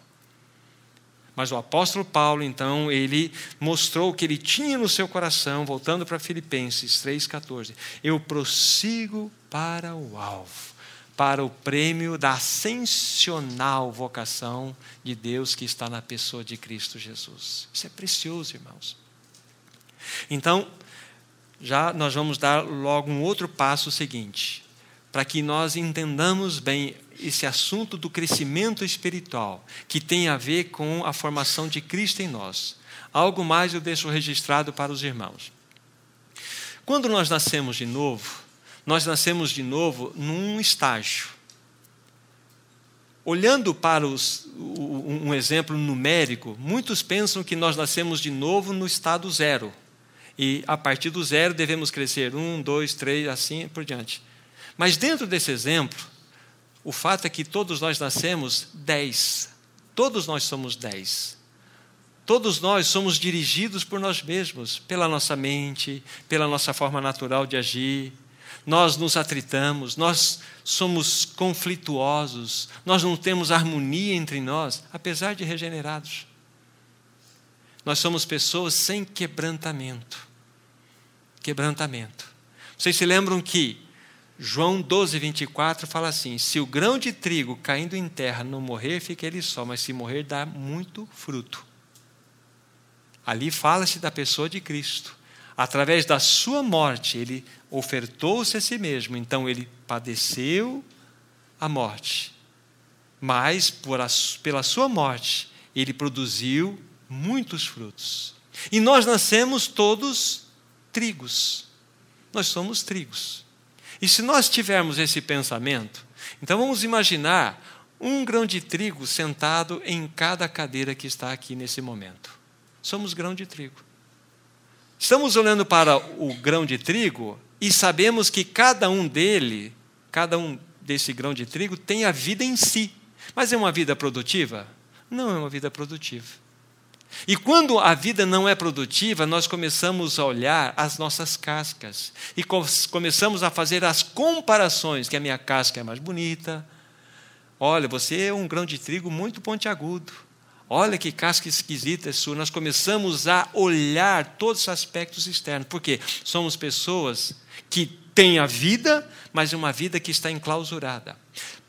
Mas o apóstolo Paulo, então, ele mostrou o que ele tinha no seu coração, voltando para Filipenses 3,14. Eu prossigo para o alvo, para o prêmio da ascensional vocação de Deus que está na pessoa de Cristo Jesus. Isso é precioso, irmãos. Então, já nós vamos dar logo um outro passo seguinte, para que nós entendamos bem esse assunto do crescimento espiritual, que tem a ver com a formação de Cristo em nós. Algo mais eu deixo registrado para os irmãos. Quando nós nascemos de novo num estágio. Olhando para um exemplo numérico, muitos pensam que nós nascemos de novo no estado zero. E a partir do zero devemos crescer 1, 2, 3, assim por diante. Mas dentro desse exemplo, o fato é que todos nós nascemos 10. Todos nós somos 10. Todos nós somos dirigidos por nós mesmos, pela nossa mente, pela nossa forma natural de agir. Nós nos atritamos, nós somos conflituosos, nós não temos harmonia entre nós, apesar de regenerados. Nós somos pessoas sem quebrantamento. Quebrantamento. Vocês se lembram que João 12, 24 fala assim: se o grão de trigo caindo em terra não morrer, fica ele só, mas se morrer, dá muito fruto. Ali fala-se da pessoa de Cristo. Através da sua morte, ele ofertou-se a si mesmo. Então, ele padeceu a morte. Mas, pela sua morte, ele produziu muitos frutos. E nós nascemos todos trigos. Nós somos trigos. E se nós tivermos esse pensamento, então vamos imaginar um grão de trigo sentado em cada cadeira que está aqui nesse momento. Somos grão de trigo. Estamos olhando para o grão de trigo e sabemos que cada um desse grão de trigo tem a vida em si. Mas é uma vida produtiva? Não é uma vida produtiva. E quando a vida não é produtiva, nós começamos a olhar as nossas cascas e começamos a fazer as comparações, que a minha casca é mais bonita. Olha, você é um grão de trigo muito pontiagudo. Olha que casca esquisita é sua. Nós começamos a olhar todos os aspectos externos. Por quê? Somos pessoas que têm a vida, mas uma vida que está enclausurada.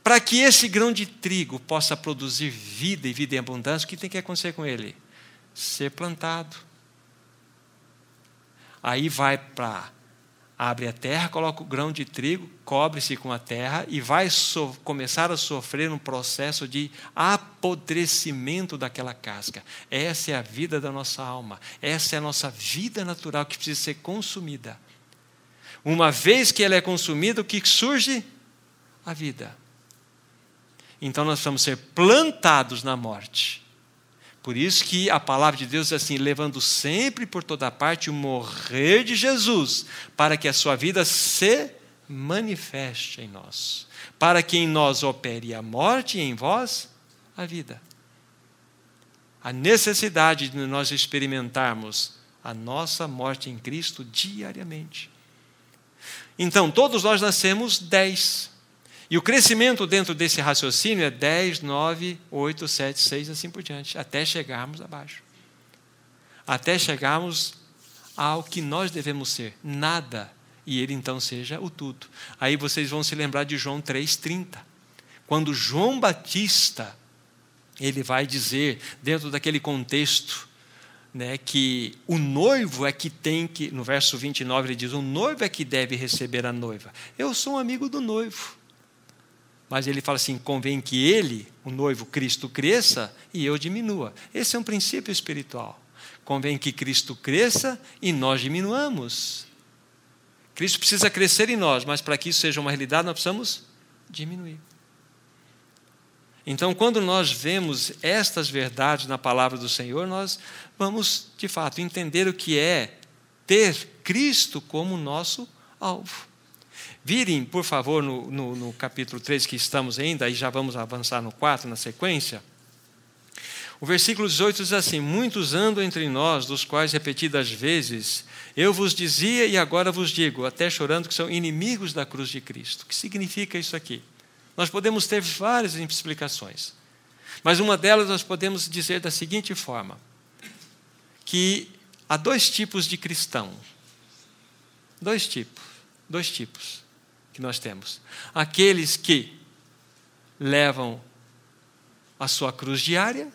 Para que esse grão de trigo possa produzir vida e vida em abundância, o que tem que acontecer com ele? Ser plantado. Aí abre a terra, coloca o grão de trigo, cobre-se com a terra e vai começar a sofrer um processo de apodrecimento daquela casca. Essa é a vida da nossa alma. Essa é a nossa vida natural que precisa ser consumida. Uma vez que ela é consumida, o que surge? A vida. Então nós vamos ser plantados na morte. Por isso que a palavra de Deus é assim: levando sempre por toda parte o morrer de Jesus, para que a sua vida se manifeste em nós, para que em nós opere a morte e em vós a vida. A necessidade de nós experimentarmos a nossa morte em Cristo diariamente. Então, todos nós nascemos 10. E o crescimento dentro desse raciocínio é 10, 9, 8, 7, 6, assim por diante, até chegarmos abaixo. Até chegarmos ao que nós devemos ser, nada, e ele então seja o tudo. Aí vocês vão se lembrar de João 3,30. Quando João Batista, ele vai dizer, dentro daquele contexto, que o noivo é que tem que, no verso 29 ele diz, o noivo é que deve receber a noiva. Eu sou um amigo do noivo. Mas ele fala assim, convém que ele, o noivo Cristo, cresça e eu diminua. Esse é um princípio espiritual. Convém que Cristo cresça e nós diminuamos. Cristo precisa crescer em nós, mas para que isso seja uma realidade, nós precisamos diminuir. Então, quando nós vemos estas verdades na palavra do Senhor, nós vamos, de fato, entender o que é ter Cristo como nosso alvo. Virem, por favor, no capítulo 3 que estamos ainda, aí já vamos avançar no 4 na sequência. O versículo 18 diz assim: muitos andam entre nós, dos quais repetidas vezes eu vos dizia e agora vos digo, até chorando, que são inimigos da cruz de Cristo. O que significa isso aqui? Nós podemos ter várias explicações, mas uma delas nós podemos dizer da seguinte forma, que há dois tipos de cristão. Dois tipos que nós temos. Aqueles que levam a sua cruz diária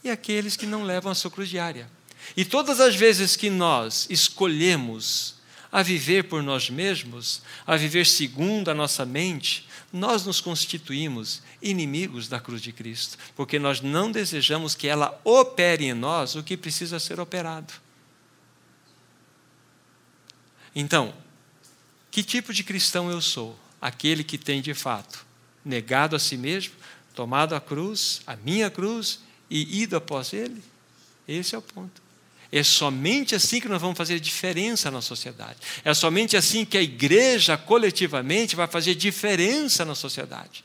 e aqueles que não levam a sua cruz diária. E todas as vezes que nós escolhemos a viver por nós mesmos, a viver segundo a nossa mente, nós nos constituímos inimigos da cruz de Cristo, porque nós não desejamos que ela opere em nós o que precisa ser operado. Então, que tipo de cristão eu sou? Aquele que tem, de fato, negado a si mesmo, tomado a cruz, a minha cruz, e ido após ele? Esse é o ponto. É somente assim que nós vamos fazer diferença na sociedade. É somente assim que a igreja, coletivamente, vai fazer diferença na sociedade.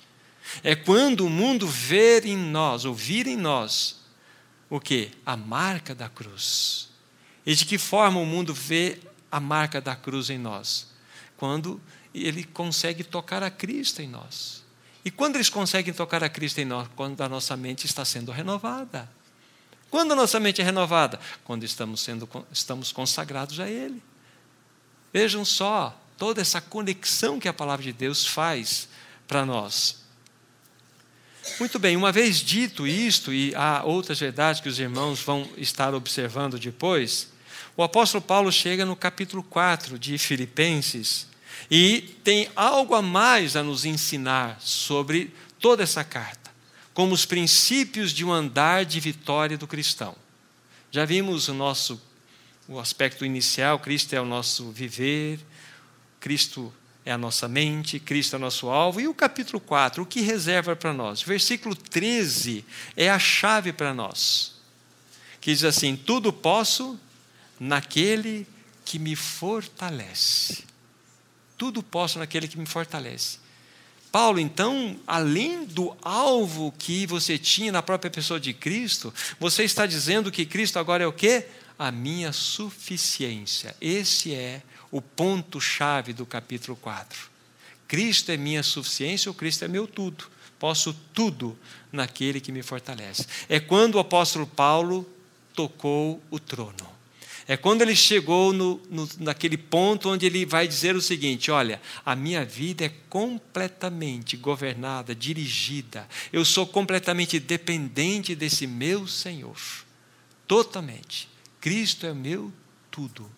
É quando o mundo ver em nós, ouvir em nós, o quê? A marca da cruz. E de que forma o mundo vê a marca da cruz em nós? Quando ele consegue tocar a Cristo em nós. E quando eles conseguem tocar a Cristo em nós? Quando a nossa mente está sendo renovada. Quando a nossa mente é renovada? Quando estamos consagrados a Ele. Vejam só toda essa conexão que a palavra de Deus faz para nós. Muito bem, uma vez dito isto, e há outras verdades que os irmãos vão estar observando depois, o apóstolo Paulo chega no capítulo 4 de Filipenses e tem algo a mais a nos ensinar sobre toda essa carta, como os princípios de um andar de vitória do cristão. Já vimos o aspecto inicial: Cristo é o nosso viver, Cristo é a nossa mente, Cristo é o nosso alvo. E o capítulo 4, o que reserva para nós? Versículo 13 é a chave para nós, que diz assim: tudo posso naquele que me fortalece. Tudo posso naquele que me fortalece. Paulo, então, além do alvo que você tinha na própria pessoa de Cristo, você está dizendo que Cristo agora é o quê? A minha suficiência. Esse é o ponto-chave do capítulo 4. Cristo é minha suficiência, ou Cristo é meu tudo. Posso tudo naquele que me fortalece. É quando o apóstolo Paulo tocou o trono. É quando ele chegou naquele ponto onde ele vai dizer o seguinte: olha, a minha vida é completamente governada, dirigida. Eu sou completamente dependente desse meu Senhor. Totalmente. Cristo é meu tudo.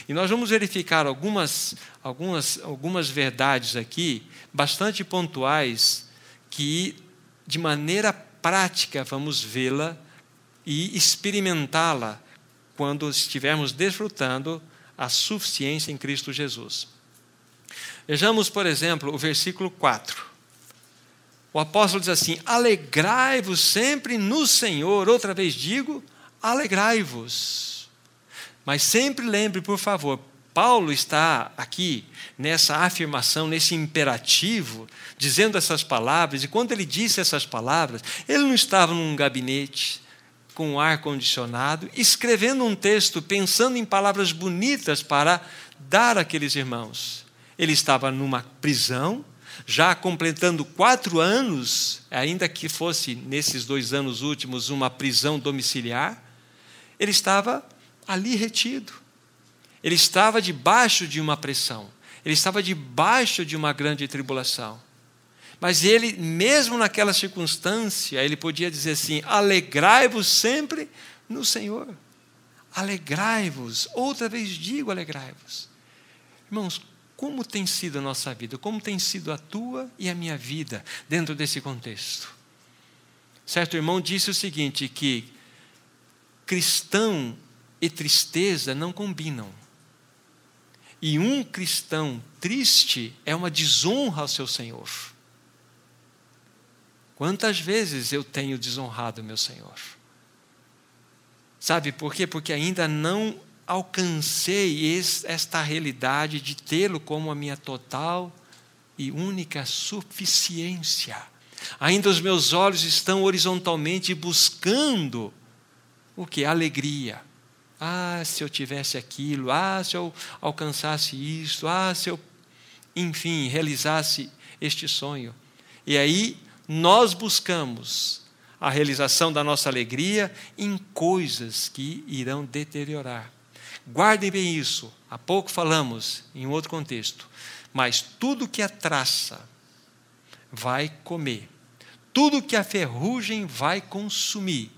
E nós vamos verificar algumas verdades aqui, bastante pontuais, que de maneira prática vamos vê-la e experimentá-la quando estivermos desfrutando a suficiência em Cristo Jesus. Vejamos, por exemplo, o versículo 4. O apóstolo diz assim: alegrai-vos sempre no Senhor. Outra vez digo, alegrai-vos. Mas sempre lembre, por favor, Paulo está aqui nessa afirmação, nesse imperativo, dizendo essas palavras, e quando ele disse essas palavras, ele não estava num gabinete com ar-condicionado, escrevendo um texto, pensando em palavras bonitas para dar àqueles irmãos. Ele estava numa prisão, já completando 4 anos, ainda que fosse nesses 2 anos últimos uma prisão domiciliar. Ele estava ali retido. Ele estava debaixo de uma pressão. Ele estava debaixo de uma grande tribulação. Mas ele, mesmo naquela circunstância, ele podia dizer assim: alegrai-vos sempre no Senhor. Alegrai-vos. Outra vez digo, alegrai-vos. Irmãos, como tem sido a nossa vida? Como tem sido a tua e a minha vida dentro desse contexto? Certo irmão disse o seguinte, que cristão e tristeza não combinam. E um cristão triste é uma desonra ao seu Senhor. Quantas vezes eu tenho desonrado meu Senhor? Sabe por quê? Porque ainda não alcancei esta realidade de tê-lo como a minha total e única suficiência. Ainda os meus olhos estão horizontalmente buscando o que? Alegria. Ah, se eu tivesse aquilo, ah, se eu alcançasse isso, ah, se eu, enfim, realizasse este sonho. E aí nós buscamos a realização da nossa alegria em coisas que irão deteriorar. Guardem bem isso. Há pouco falamos em outro contexto. Mas tudo que a traça vai comer, tudo que a ferrugem vai consumir,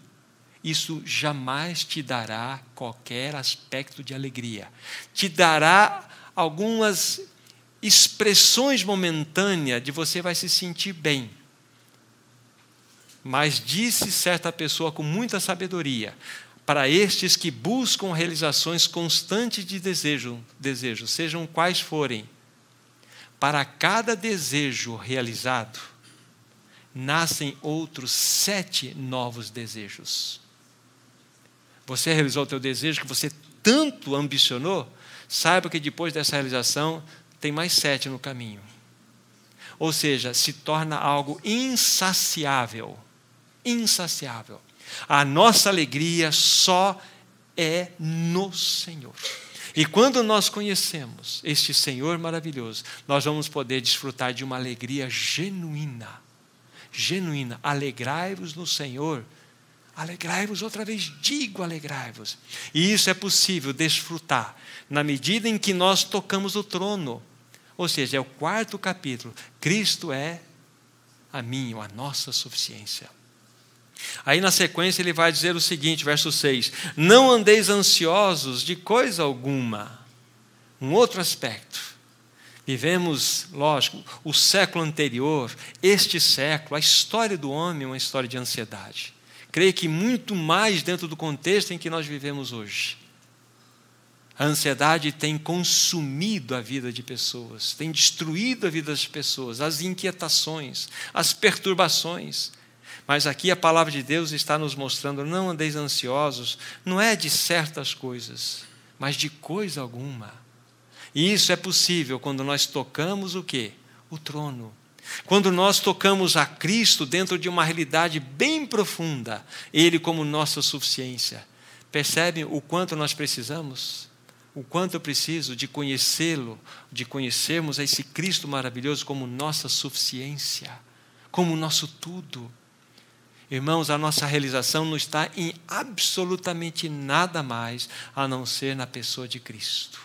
isso jamais te dará qualquer aspecto de alegria. Te dará algumas expressões momentâneas de você vai se sentir bem. Mas disse certa pessoa com muita sabedoria, para estes que buscam realizações constantes de desejo, sejam quais forem, para cada desejo realizado, nascem outros 7 novos desejos. Você realizou o teu desejo que você tanto ambicionou, saiba que depois dessa realização tem mais 7 no caminho. Ou seja, se torna algo insaciável. Insaciável. A nossa alegria só é no Senhor. E quando nós conhecemos este Senhor maravilhoso, nós vamos poder desfrutar de uma alegria genuína. Genuína. Alegrai-vos no Senhor. Alegrai-vos, outra vez digo alegrai-vos. E isso é possível desfrutar na medida em que nós tocamos o trono. Ou seja, é o 4º capítulo. Cristo é a minha, a nossa suficiência. Aí na sequência ele vai dizer o seguinte, verso 6. Não andeis ansiosos de coisa alguma. Um outro aspecto. Vivemos, lógico, o século anterior, este século, a história do homem é uma história de ansiedade. Creio que muito mais dentro do contexto em que nós vivemos hoje. A ansiedade tem consumido a vida de pessoas, tem destruído a vida das pessoas, as inquietações, as perturbações. Mas aqui a palavra de Deus está nos mostrando, não andeis ansiosos, não é de certas coisas, mas de coisa alguma. E isso é possível quando nós tocamos o quê? O trono. Quando nós tocamos a Cristo dentro de uma realidade bem profunda, Ele como nossa suficiência. Percebem o quanto nós precisamos? O quanto eu preciso de conhecê-lo, de conhecermos esse Cristo maravilhoso como nossa suficiência, como nosso tudo. Irmãos, a nossa realização não está em absolutamente nada mais a não ser na pessoa de Cristo.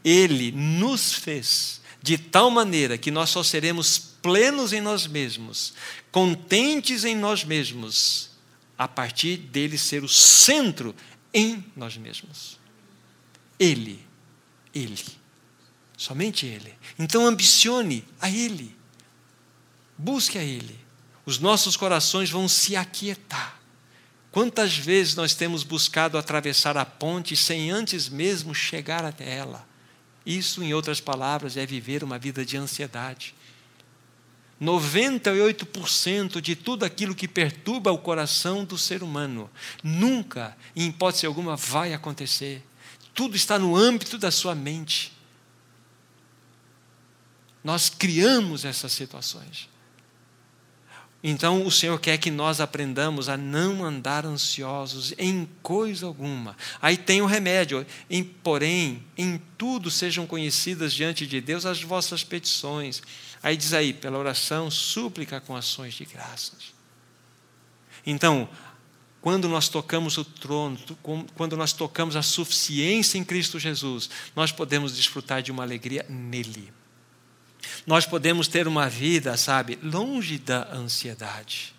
Ele nos fez de tal maneira que nós só seremos plenos em nós mesmos, contentes em nós mesmos, a partir dele ser o centro em nós mesmos. Ele, somente Ele. Então ambicione a Ele, busque a Ele. Os nossos corações vão se aquietar. Quantas vezes nós temos buscado atravessar a ponte sem antes mesmo chegar até ela? Isso, em outras palavras, é viver uma vida de ansiedade. 98% de tudo aquilo que perturba o coração do ser humano nunca, em hipótese alguma, vai acontecer. Tudo está no âmbito da sua mente. Nós criamos essas situações. Então o Senhor quer que nós aprendamos a não andar ansiosos em coisa alguma. Aí tem o remédio. Porém, em tudo sejam conhecidas diante de Deus as vossas petições. Aí diz aí, pela oração, súplica com ações de graças. Então, quando nós tocamos o trono, quando nós tocamos a suficiência em Cristo Jesus, nós podemos desfrutar de uma alegria nele. Nós podemos ter uma vida, longe da ansiedade.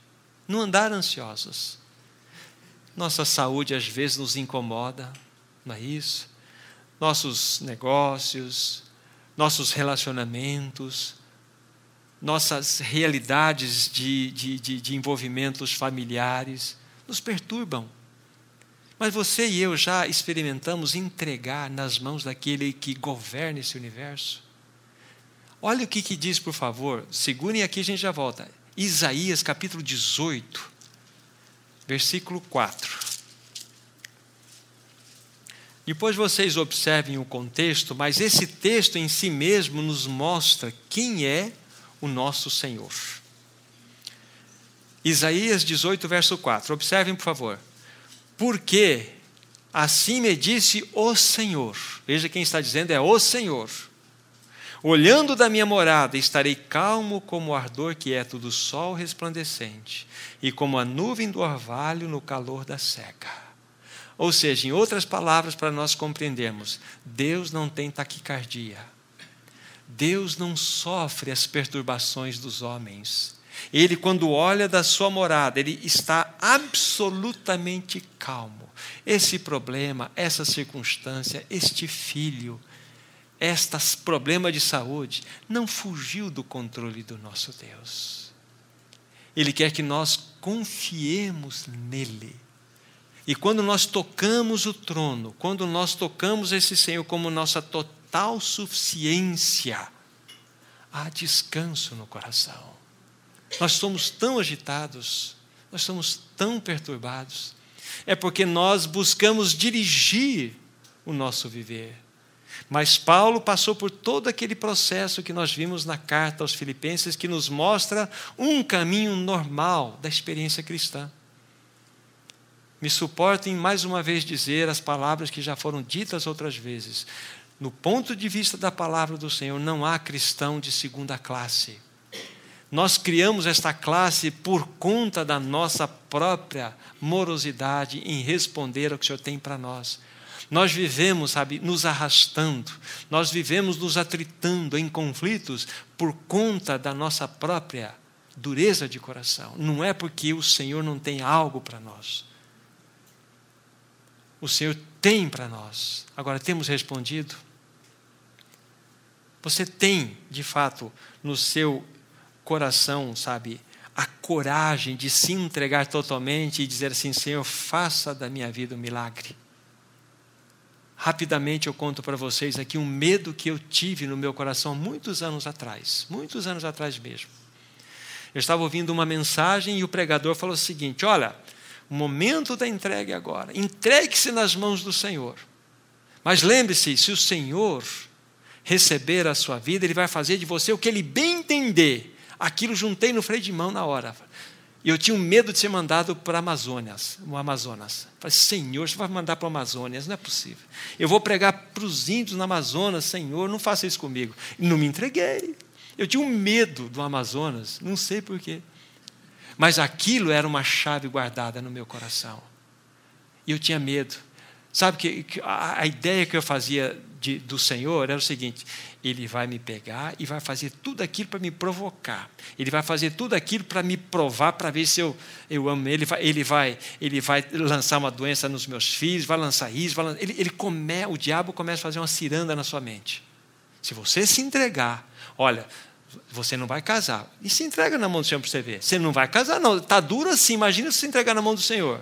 Não andar ansiosos. Nossa saúde às vezes nos incomoda, não é isso? Nossos negócios, nossos relacionamentos, nossas realidades de envolvimentos familiares nos perturbam. Mas você e eu já experimentamos entregar nas mãos daquele que governa esse universo? Olha o que diz, por favor. Segurem aqui, a gente já volta. Isaías, capítulo 18, versículo 4. Depois vocês observem o contexto, mas esse texto em si mesmo nos mostra quem é o nosso Senhor. Isaías 18, verso 4. Observem, por favor. Porque assim me disse o Senhor. Veja quem está dizendo, é o Senhor. Olhando da minha morada, estarei calmo como o ardor quieto do sol resplandecente e como a nuvem do orvalho no calor da seca. Ou seja, em outras palavras, para nós compreendermos, Deus não tem taquicardia. Deus não sofre as perturbações dos homens. Ele, quando olha da sua morada, ele está absolutamente calmo. Esse problema, essa circunstância, este filho, estes problemas de saúde, não fugiu do controle do nosso Deus. Ele quer que nós confiemos nele. E quando nós tocamos o trono, quando nós tocamos esse Senhor como nossa total suficiência, há descanso no coração. Nós somos tão agitados, nós somos tão perturbados. É porque nós buscamos dirigir o nosso viver. Mas Paulo passou por todo aquele processo que nós vimos na carta aos Filipenses, que nos mostra um caminho normal da experiência cristã. Me suportem mais uma vez dizer as palavras que já foram ditas outras vezes. No ponto de vista da palavra do Senhor, não há cristão de segunda classe. Nós criamos esta classe por conta da nossa própria morosidade em responder ao que o Senhor tem para nós. Nós vivemos, nos arrastando, nós vivemos nos atritando em conflitos por conta da nossa própria dureza de coração. Não é porque o Senhor não tem algo para nós. O Senhor tem para nós. Agora, temos respondido? Você tem, de fato, no seu coração, a coragem de se entregar totalmente e dizer assim: Senhor, faça da minha vida um milagre. Rapidamente eu conto para vocês aqui um medo que eu tive no meu coração muitos anos atrás mesmo. Eu estava ouvindo uma mensagem e o pregador falou o seguinte: olha, o momento da entrega é agora. Entregue-se nas mãos do Senhor. Mas lembre-se, se o Senhor receber a sua vida, Ele vai fazer de você o que Ele bem entender. Aquilo juntei no freio de mão na hora. E eu tinha um medo de ser mandado para o Amazonas. Falei: Senhor, você vai me mandar para o Amazonas? Não é possível. Eu vou pregar para os índios no Amazonas, Senhor, não faça isso comigo. E não me entreguei. Eu tinha um medo do Amazonas, não sei porquê. Mas aquilo era uma chave guardada no meu coração. E eu tinha medo. Sabe que a ideia que eu fazia do Senhor era o seguinte: Ele vai me pegar e vai fazer tudo aquilo para me provocar. Ele vai fazer tudo aquilo para me provar, para ver se eu amo Ele. Ele vai lançar uma doença nos meus filhos, vai lançar isso. O diabo começa a fazer uma ciranda na sua mente. Se você se entregar, olha, você não vai casar. E se entrega na mão do Senhor para você ver. Você não vai casar, não. Está duro assim. Imagina se entregar na mão do Senhor.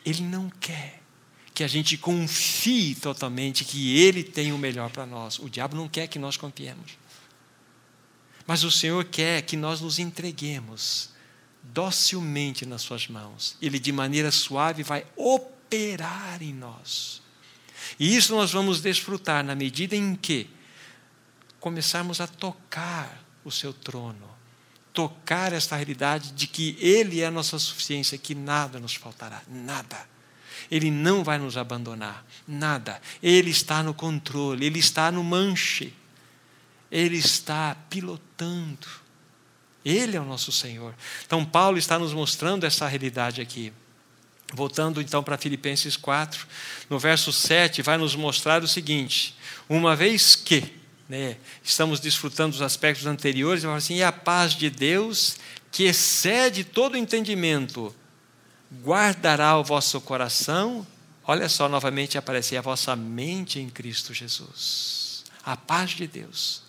Ele não quer que a gente confie totalmente que Ele tem o melhor para nós. O diabo não quer que nós confiemos. Mas o Senhor quer que nós nos entreguemos docilmente nas suas mãos. Ele, de maneira suave, vai operar em nós. E isso nós vamos desfrutar na medida em que começarmos a tocar o seu trono, tocar esta realidade de que Ele é a nossa suficiência, que nada nos faltará, nada. Ele não vai nos abandonar, nada. Ele está no controle, Ele está no manche, Ele está pilotando. Ele é o nosso Senhor. Então Paulo está nos mostrando essa realidade aqui. Voltando então para Filipenses 4, no verso 7, vai nos mostrar o seguinte: uma vez que estamos desfrutando dos aspectos anteriores, ele fala assim: e a paz de Deus, que excede todo entendimento, guardará o vosso coração. Olha só, novamente aparece: a vossa mente em Cristo Jesus. A paz de Deus.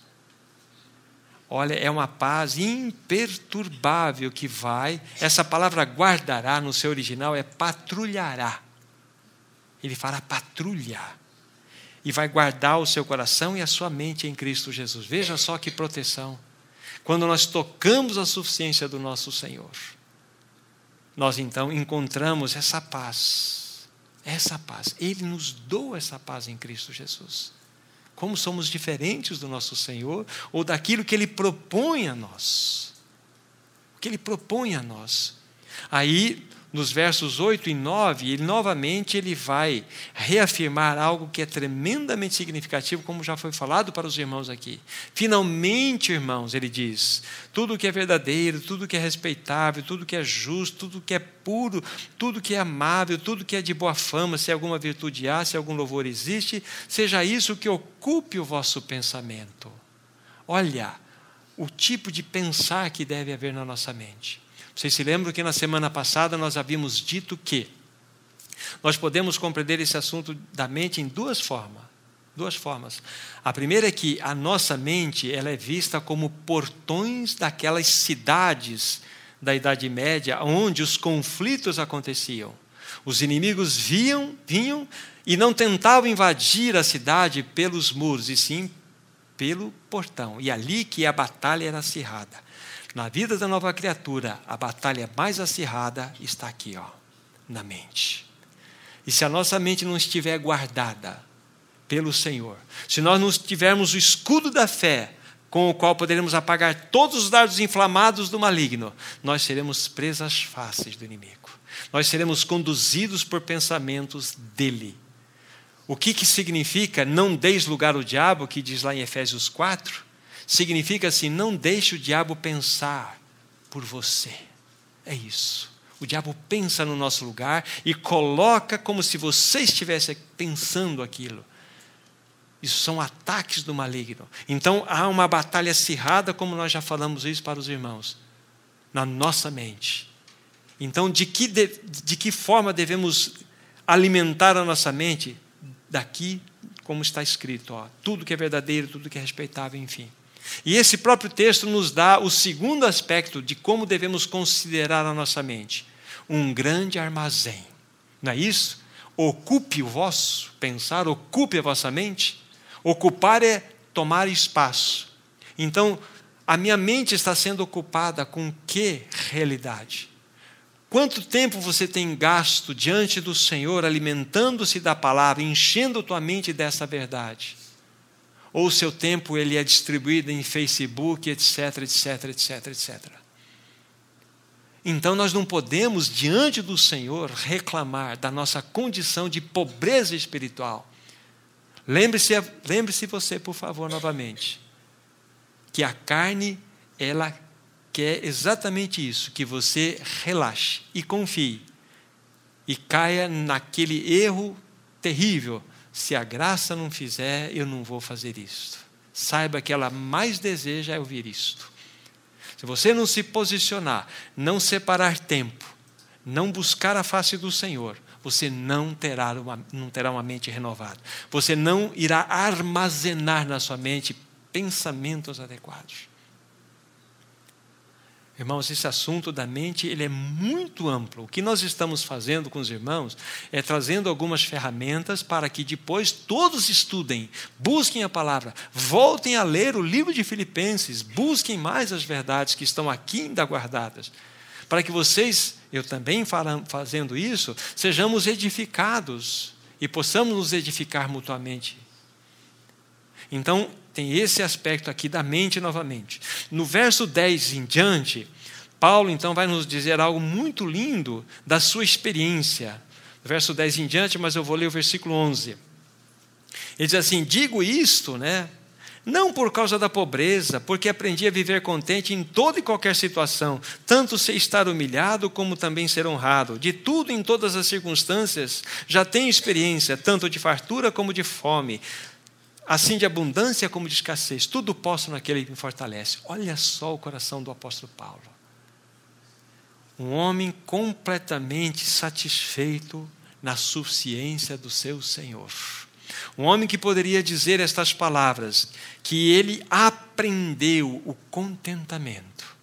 Olha, é uma paz imperturbável que vai. Essa palavra guardará no seu original é patrulhará. Ele fará patrulha. E vai guardar o seu coração e a sua mente em Cristo Jesus. Veja só que proteção. Quando nós tocamos a suficiência do nosso Senhor, nós então encontramos essa paz. Essa paz. Ele nos doa essa paz em Cristo Jesus. Como somos diferentes do nosso Senhor ou daquilo que Ele propõe a nós. O que Ele propõe a nós. Aí, nos versos 8 e 9, ele vai reafirmar algo que é tremendamente significativo, como já foi falado para os irmãos aqui. Finalmente, irmãos, ele diz: tudo que é verdadeiro, tudo que é respeitável, tudo que é justo, tudo que é puro, tudo que é amável, tudo que é de boa fama, se alguma virtude há, se algum louvor existe, seja isso que ocupe o vosso pensamento. Olha, o tipo de pensar que deve haver na nossa mente. Vocês se lembram que na semana passada nós havíamos dito que nós podemos compreender esse assunto da mente em duas formas. A primeira é que a nossa mente ela é vista como portões daquelas cidades da Idade Média onde os conflitos aconteciam. Os inimigos vinham e não tentavam invadir a cidade pelos muros, e sim pelo portão. E ali que a batalha era acirrada. Na vida da nova criatura, a batalha mais acirrada está aqui, na mente. E se a nossa mente não estiver guardada pelo Senhor, se nós não tivermos o escudo da fé, com o qual poderemos apagar todos os dardos inflamados do maligno, nós seremos presas fáceis do inimigo. Nós seremos conduzidos por pensamentos dele. O que significa não deis lugar ao diabo, que diz lá em Efésios 4? Significa assim, não deixe o diabo pensar por você. É isso. O diabo pensa no nosso lugar e coloca como se você estivesse pensando aquilo. Isso são ataques do maligno. Então há uma batalha acirrada, como nós já falamos isso para os irmãos, na nossa mente. Então de que forma devemos alimentar a nossa mente? Daqui, como está escrito, tudo que é verdadeiro, tudo que é respeitável, enfim. E esse próprio texto nos dá o segundo aspecto de como devemos considerar a nossa mente. Um grande armazém. Não é isso? Ocupe o vosso pensar, ocupe a vossa mente. Ocupar é tomar espaço. Então, a minha mente está sendo ocupada com que realidade? Quanto tempo você tem gasto diante do Senhor, alimentando-se da palavra, enchendo tua mente dessa verdade? Ou o seu tempo ele é distribuído em Facebook, etc, etc, etc, etc. Então nós não podemos, diante do Senhor, reclamar da nossa condição de pobreza espiritual. Lembre-se você, por favor, novamente, que a carne, ela quer exatamente isso, que você relaxe e confie, e caia naquele erro terrível. Se a graça não fizer, eu não vou fazer isto. Saiba que ela mais deseja é ouvir isto. Se você não se posicionar, não separar tempo, não buscar a face do Senhor, você não terá uma mente renovada. Você não irá armazenar na sua mente pensamentos adequados. Irmãos, esse assunto da mente ele é muito amplo. O que nós estamos fazendo com os irmãos é trazendo algumas ferramentas para que depois todos estudem, busquem a palavra, voltem a ler o livro de Filipenses, busquem mais as verdades que estão aqui ainda guardadas, para que vocês, eu também fazendo isso, sejamos edificados e possamos nos edificar mutuamente. Então, tem esse aspecto aqui da mente novamente. No verso 10 em diante, Paulo então vai nos dizer algo muito lindo da sua experiência. No verso 10 em diante, mas eu vou ler o versículo 11. Ele diz assim, digo isto, não por causa da pobreza, porque aprendi a viver contente em toda e qualquer situação, tanto sei estar humilhado como também ser honrado. De tudo em todas as circunstâncias já tenho experiência, tanto de fartura como de fome, assim de abundância como de escassez, tudo posso naquele que me fortalece. Olha só o coração do apóstolo Paulo. Um homem completamente satisfeito na suficiência do seu Senhor. Um homem que poderia dizer estas palavras, que ele aprendeu o contentamento.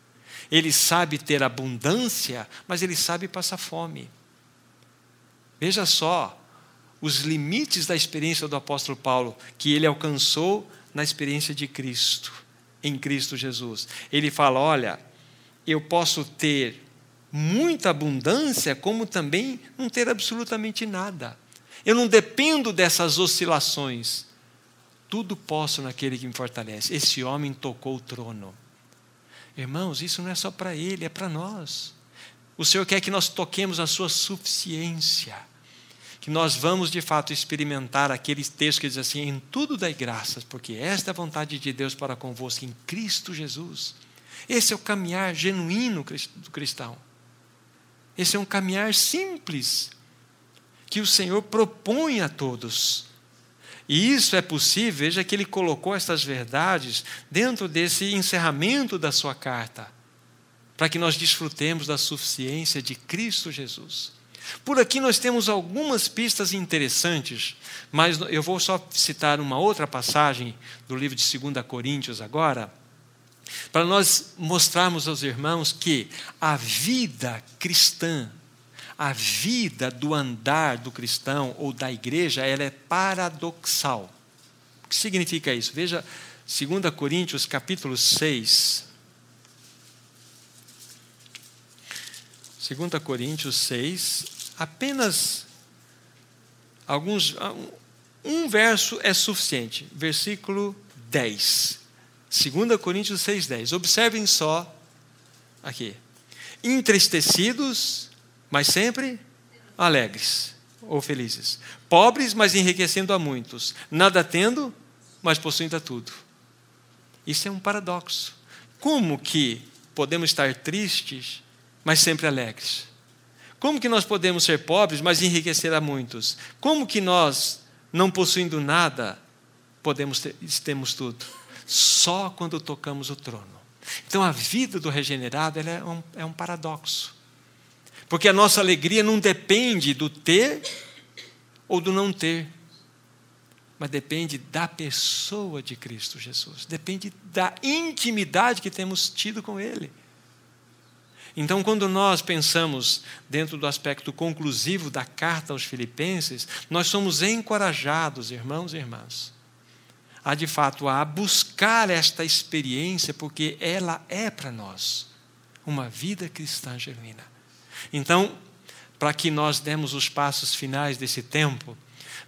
Ele sabe ter abundância, mas ele sabe passar fome. Veja só, os limites da experiência do apóstolo Paulo, que ele alcançou na experiência de Cristo, em Cristo Jesus. Ele fala, olha, eu posso ter muita abundância, como também não ter absolutamente nada. Eu não dependo dessas oscilações. Tudo posso naquele que me fortalece. Esse homem tocou o trono. Irmãos, isso não é só para ele, é para nós. O Senhor quer que nós toquemos a sua suficiência. Que nós vamos de fato experimentar aquele texto que diz assim, em tudo dai graças, porque esta é a vontade de Deus para convosco em Cristo Jesus. Esse é o caminhar genuíno do cristão. Esse é um caminhar simples, que o Senhor propõe a todos. E isso é possível, veja que ele colocou essas verdades dentro desse encerramento da sua carta, para que nós desfrutemos da suficiência de Cristo Jesus. Por aqui nós temos algumas pistas interessantes, mas eu vou só citar uma outra passagem do livro de 2 Coríntios agora, para nós mostrarmos aos irmãos que a vida cristã, a vida do andar do cristão ou da igreja, ela é paradoxal. O que significa isso? Veja 2 Coríntios capítulo 6. 2 Coríntios 6, apenas um verso é suficiente. Versículo 10. 2 Coríntios 6, 10. Observem só aqui. Entristecidos, mas sempre alegres ou felizes. Pobres, mas enriquecendo a muitos. Nada tendo, mas possuindo a tudo. Isso é um paradoxo. Como que podemos estar tristes, mas sempre alegres? Como que nós podemos ser pobres, mas enriquecer a muitos? Como que nós, não possuindo nada, temos tudo? Só quando tocamos o trono. Então a vida do regenerado ela é um paradoxo. Porque a nossa alegria não depende do ter ou do não ter, mas depende da pessoa de Cristo Jesus. Depende da intimidade que temos tido com Ele. Então, quando nós pensamos dentro do aspecto conclusivo da carta aos Filipenses, nós somos encorajados, irmãos e irmãs, de fato a buscar esta experiência, porque ela é para nós uma vida cristã genuína. Então, para que nós demos os passos finais desse tempo,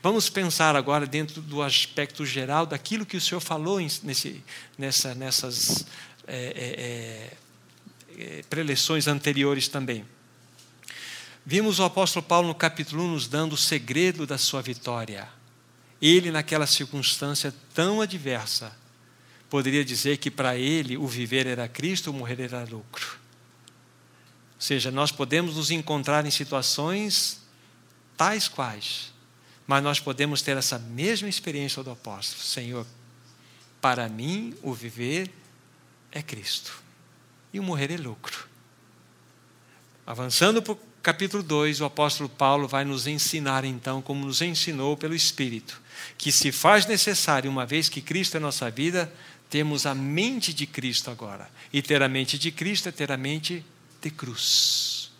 vamos pensar agora dentro do aspecto geral daquilo que o Senhor falou nessas preleções anteriores também. Vimos o apóstolo Paulo no capítulo 1 nos dando o segredo da sua vitória. Ele, naquela circunstância tão adversa, poderia dizer que para ele o viver era Cristo, o morrer era lucro. Ou seja, nós podemos nos encontrar em situações tais quais, mas nós podemos ter essa mesma experiência do apóstolo. Senhor, para mim o viver é Cristo e o morrer é lucro. Avançando para o capítulo 2, o apóstolo Paulo vai nos ensinar então, como nos ensinou pelo Espírito, que se faz necessário, uma vez que Cristo é nossa vida, temos a mente de Cristo agora. E ter a mente de Cristo é ter a mente de cruz.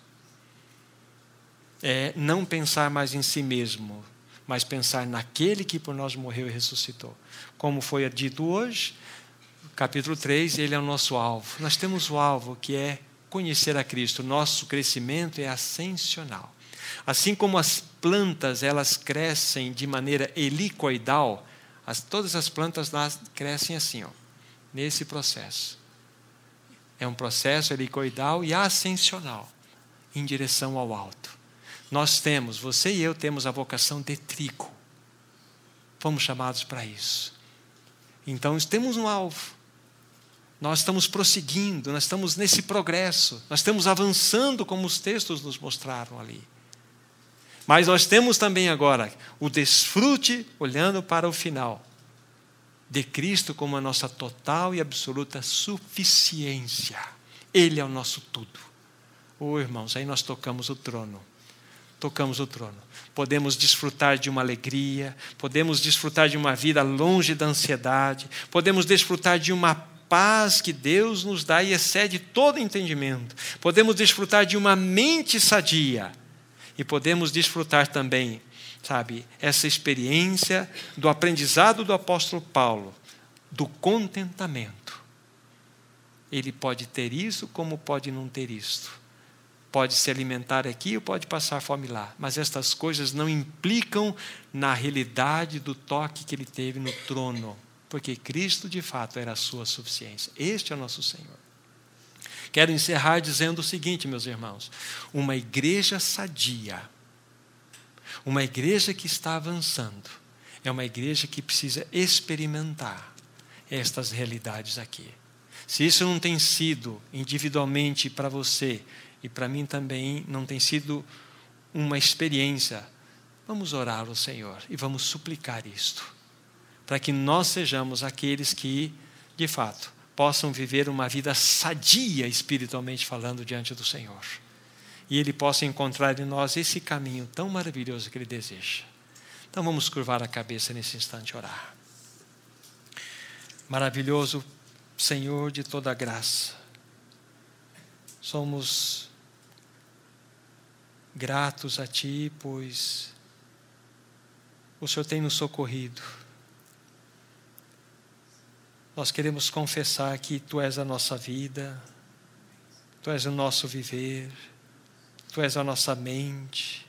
É não pensar mais em si mesmo, mas pensar naquele que por nós morreu e ressuscitou. Como foi dito hoje, capítulo 3, ele é o nosso alvo. Nós temos o alvo que é conhecer a Cristo. Nosso crescimento é ascensional. Assim como as plantas, elas crescem de maneira helicoidal, todas as plantas crescem assim, nesse processo. É um processo helicoidal e ascensional, em direção ao alto. Você e eu temos a vocação de trigo. Fomos chamados para isso. Então, temos um alvo. Nós estamos prosseguindo, nós estamos nesse progresso, nós estamos avançando como os textos nos mostraram ali. Mas nós temos também agora o desfrute, olhando para o final, de Cristo como a nossa total e absoluta suficiência. Ele é o nosso tudo. Irmãos, aí nós tocamos o trono. Podemos desfrutar de uma alegria, podemos desfrutar de uma vida longe da ansiedade, podemos desfrutar de uma paz que Deus nos dá e excede todo entendimento. Podemos desfrutar de uma mente sadia e podemos desfrutar também, essa experiência do aprendizado do apóstolo Paulo, do contentamento. Ele pode ter isso como pode não ter isto. Pode se alimentar aqui ou pode passar fome lá. Mas estas coisas não implicam na realidade do toque que ele teve no trono. Porque Cristo, de fato, era a sua suficiência. Este é o nosso Senhor. Quero encerrar dizendo o seguinte, meus irmãos. Uma igreja sadia, uma igreja que está avançando, é uma igreja que precisa experimentar estas realidades aqui. Se isso não tem sido individualmente para você, e para mim também não tem sido uma experiência, vamos orar ao Senhor e vamos suplicar isto. para que nós sejamos aqueles que, de fato, possam viver uma vida sadia espiritualmente falando diante do Senhor. E Ele possa encontrar em nós esse caminho tão maravilhoso que Ele deseja. Então vamos curvar a cabeça nesse instante e orar. Maravilhoso Senhor de toda a graça, somos gratos a Ti, pois o Senhor tem nos socorrido. Nós queremos confessar que Tu és a nossa vida, Tu és o nosso viver, Tu és a nossa mente,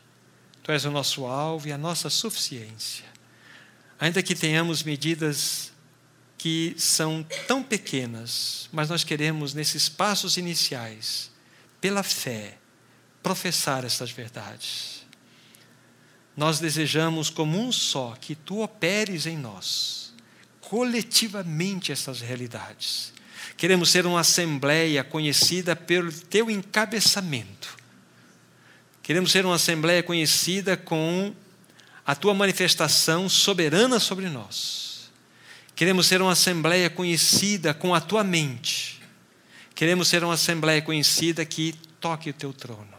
Tu és o nosso alvo e a nossa suficiência. Ainda que tenhamos medidas que são tão pequenas, mas nós queremos, nesses passos iniciais, pela fé, professar estas verdades. Nós desejamos como um só que Tu operes em nós, coletivamente, essas realidades. Queremos ser uma assembleia conhecida pelo Teu encabeçamento. Queremos ser uma assembleia conhecida com a Tua manifestação soberana sobre nós. Queremos ser uma assembleia conhecida com a Tua mente. Queremos ser uma assembleia conhecida que toque o Teu trono.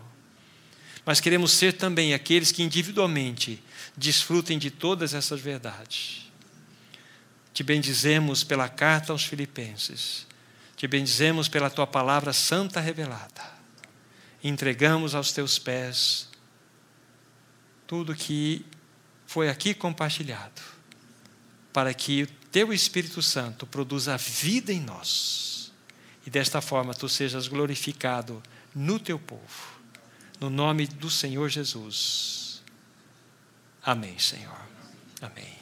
Mas queremos ser também aqueles que individualmente desfrutem de todas essas verdades. Te bendizemos pela carta aos Filipenses. Te bendizemos pela Tua palavra santa revelada. Entregamos aos Teus pés tudo que foi aqui compartilhado, para que o Teu Espírito Santo produza vida em nós. E desta forma Tu sejas glorificado no Teu povo. No nome do Senhor Jesus. Amém, Senhor. Amém.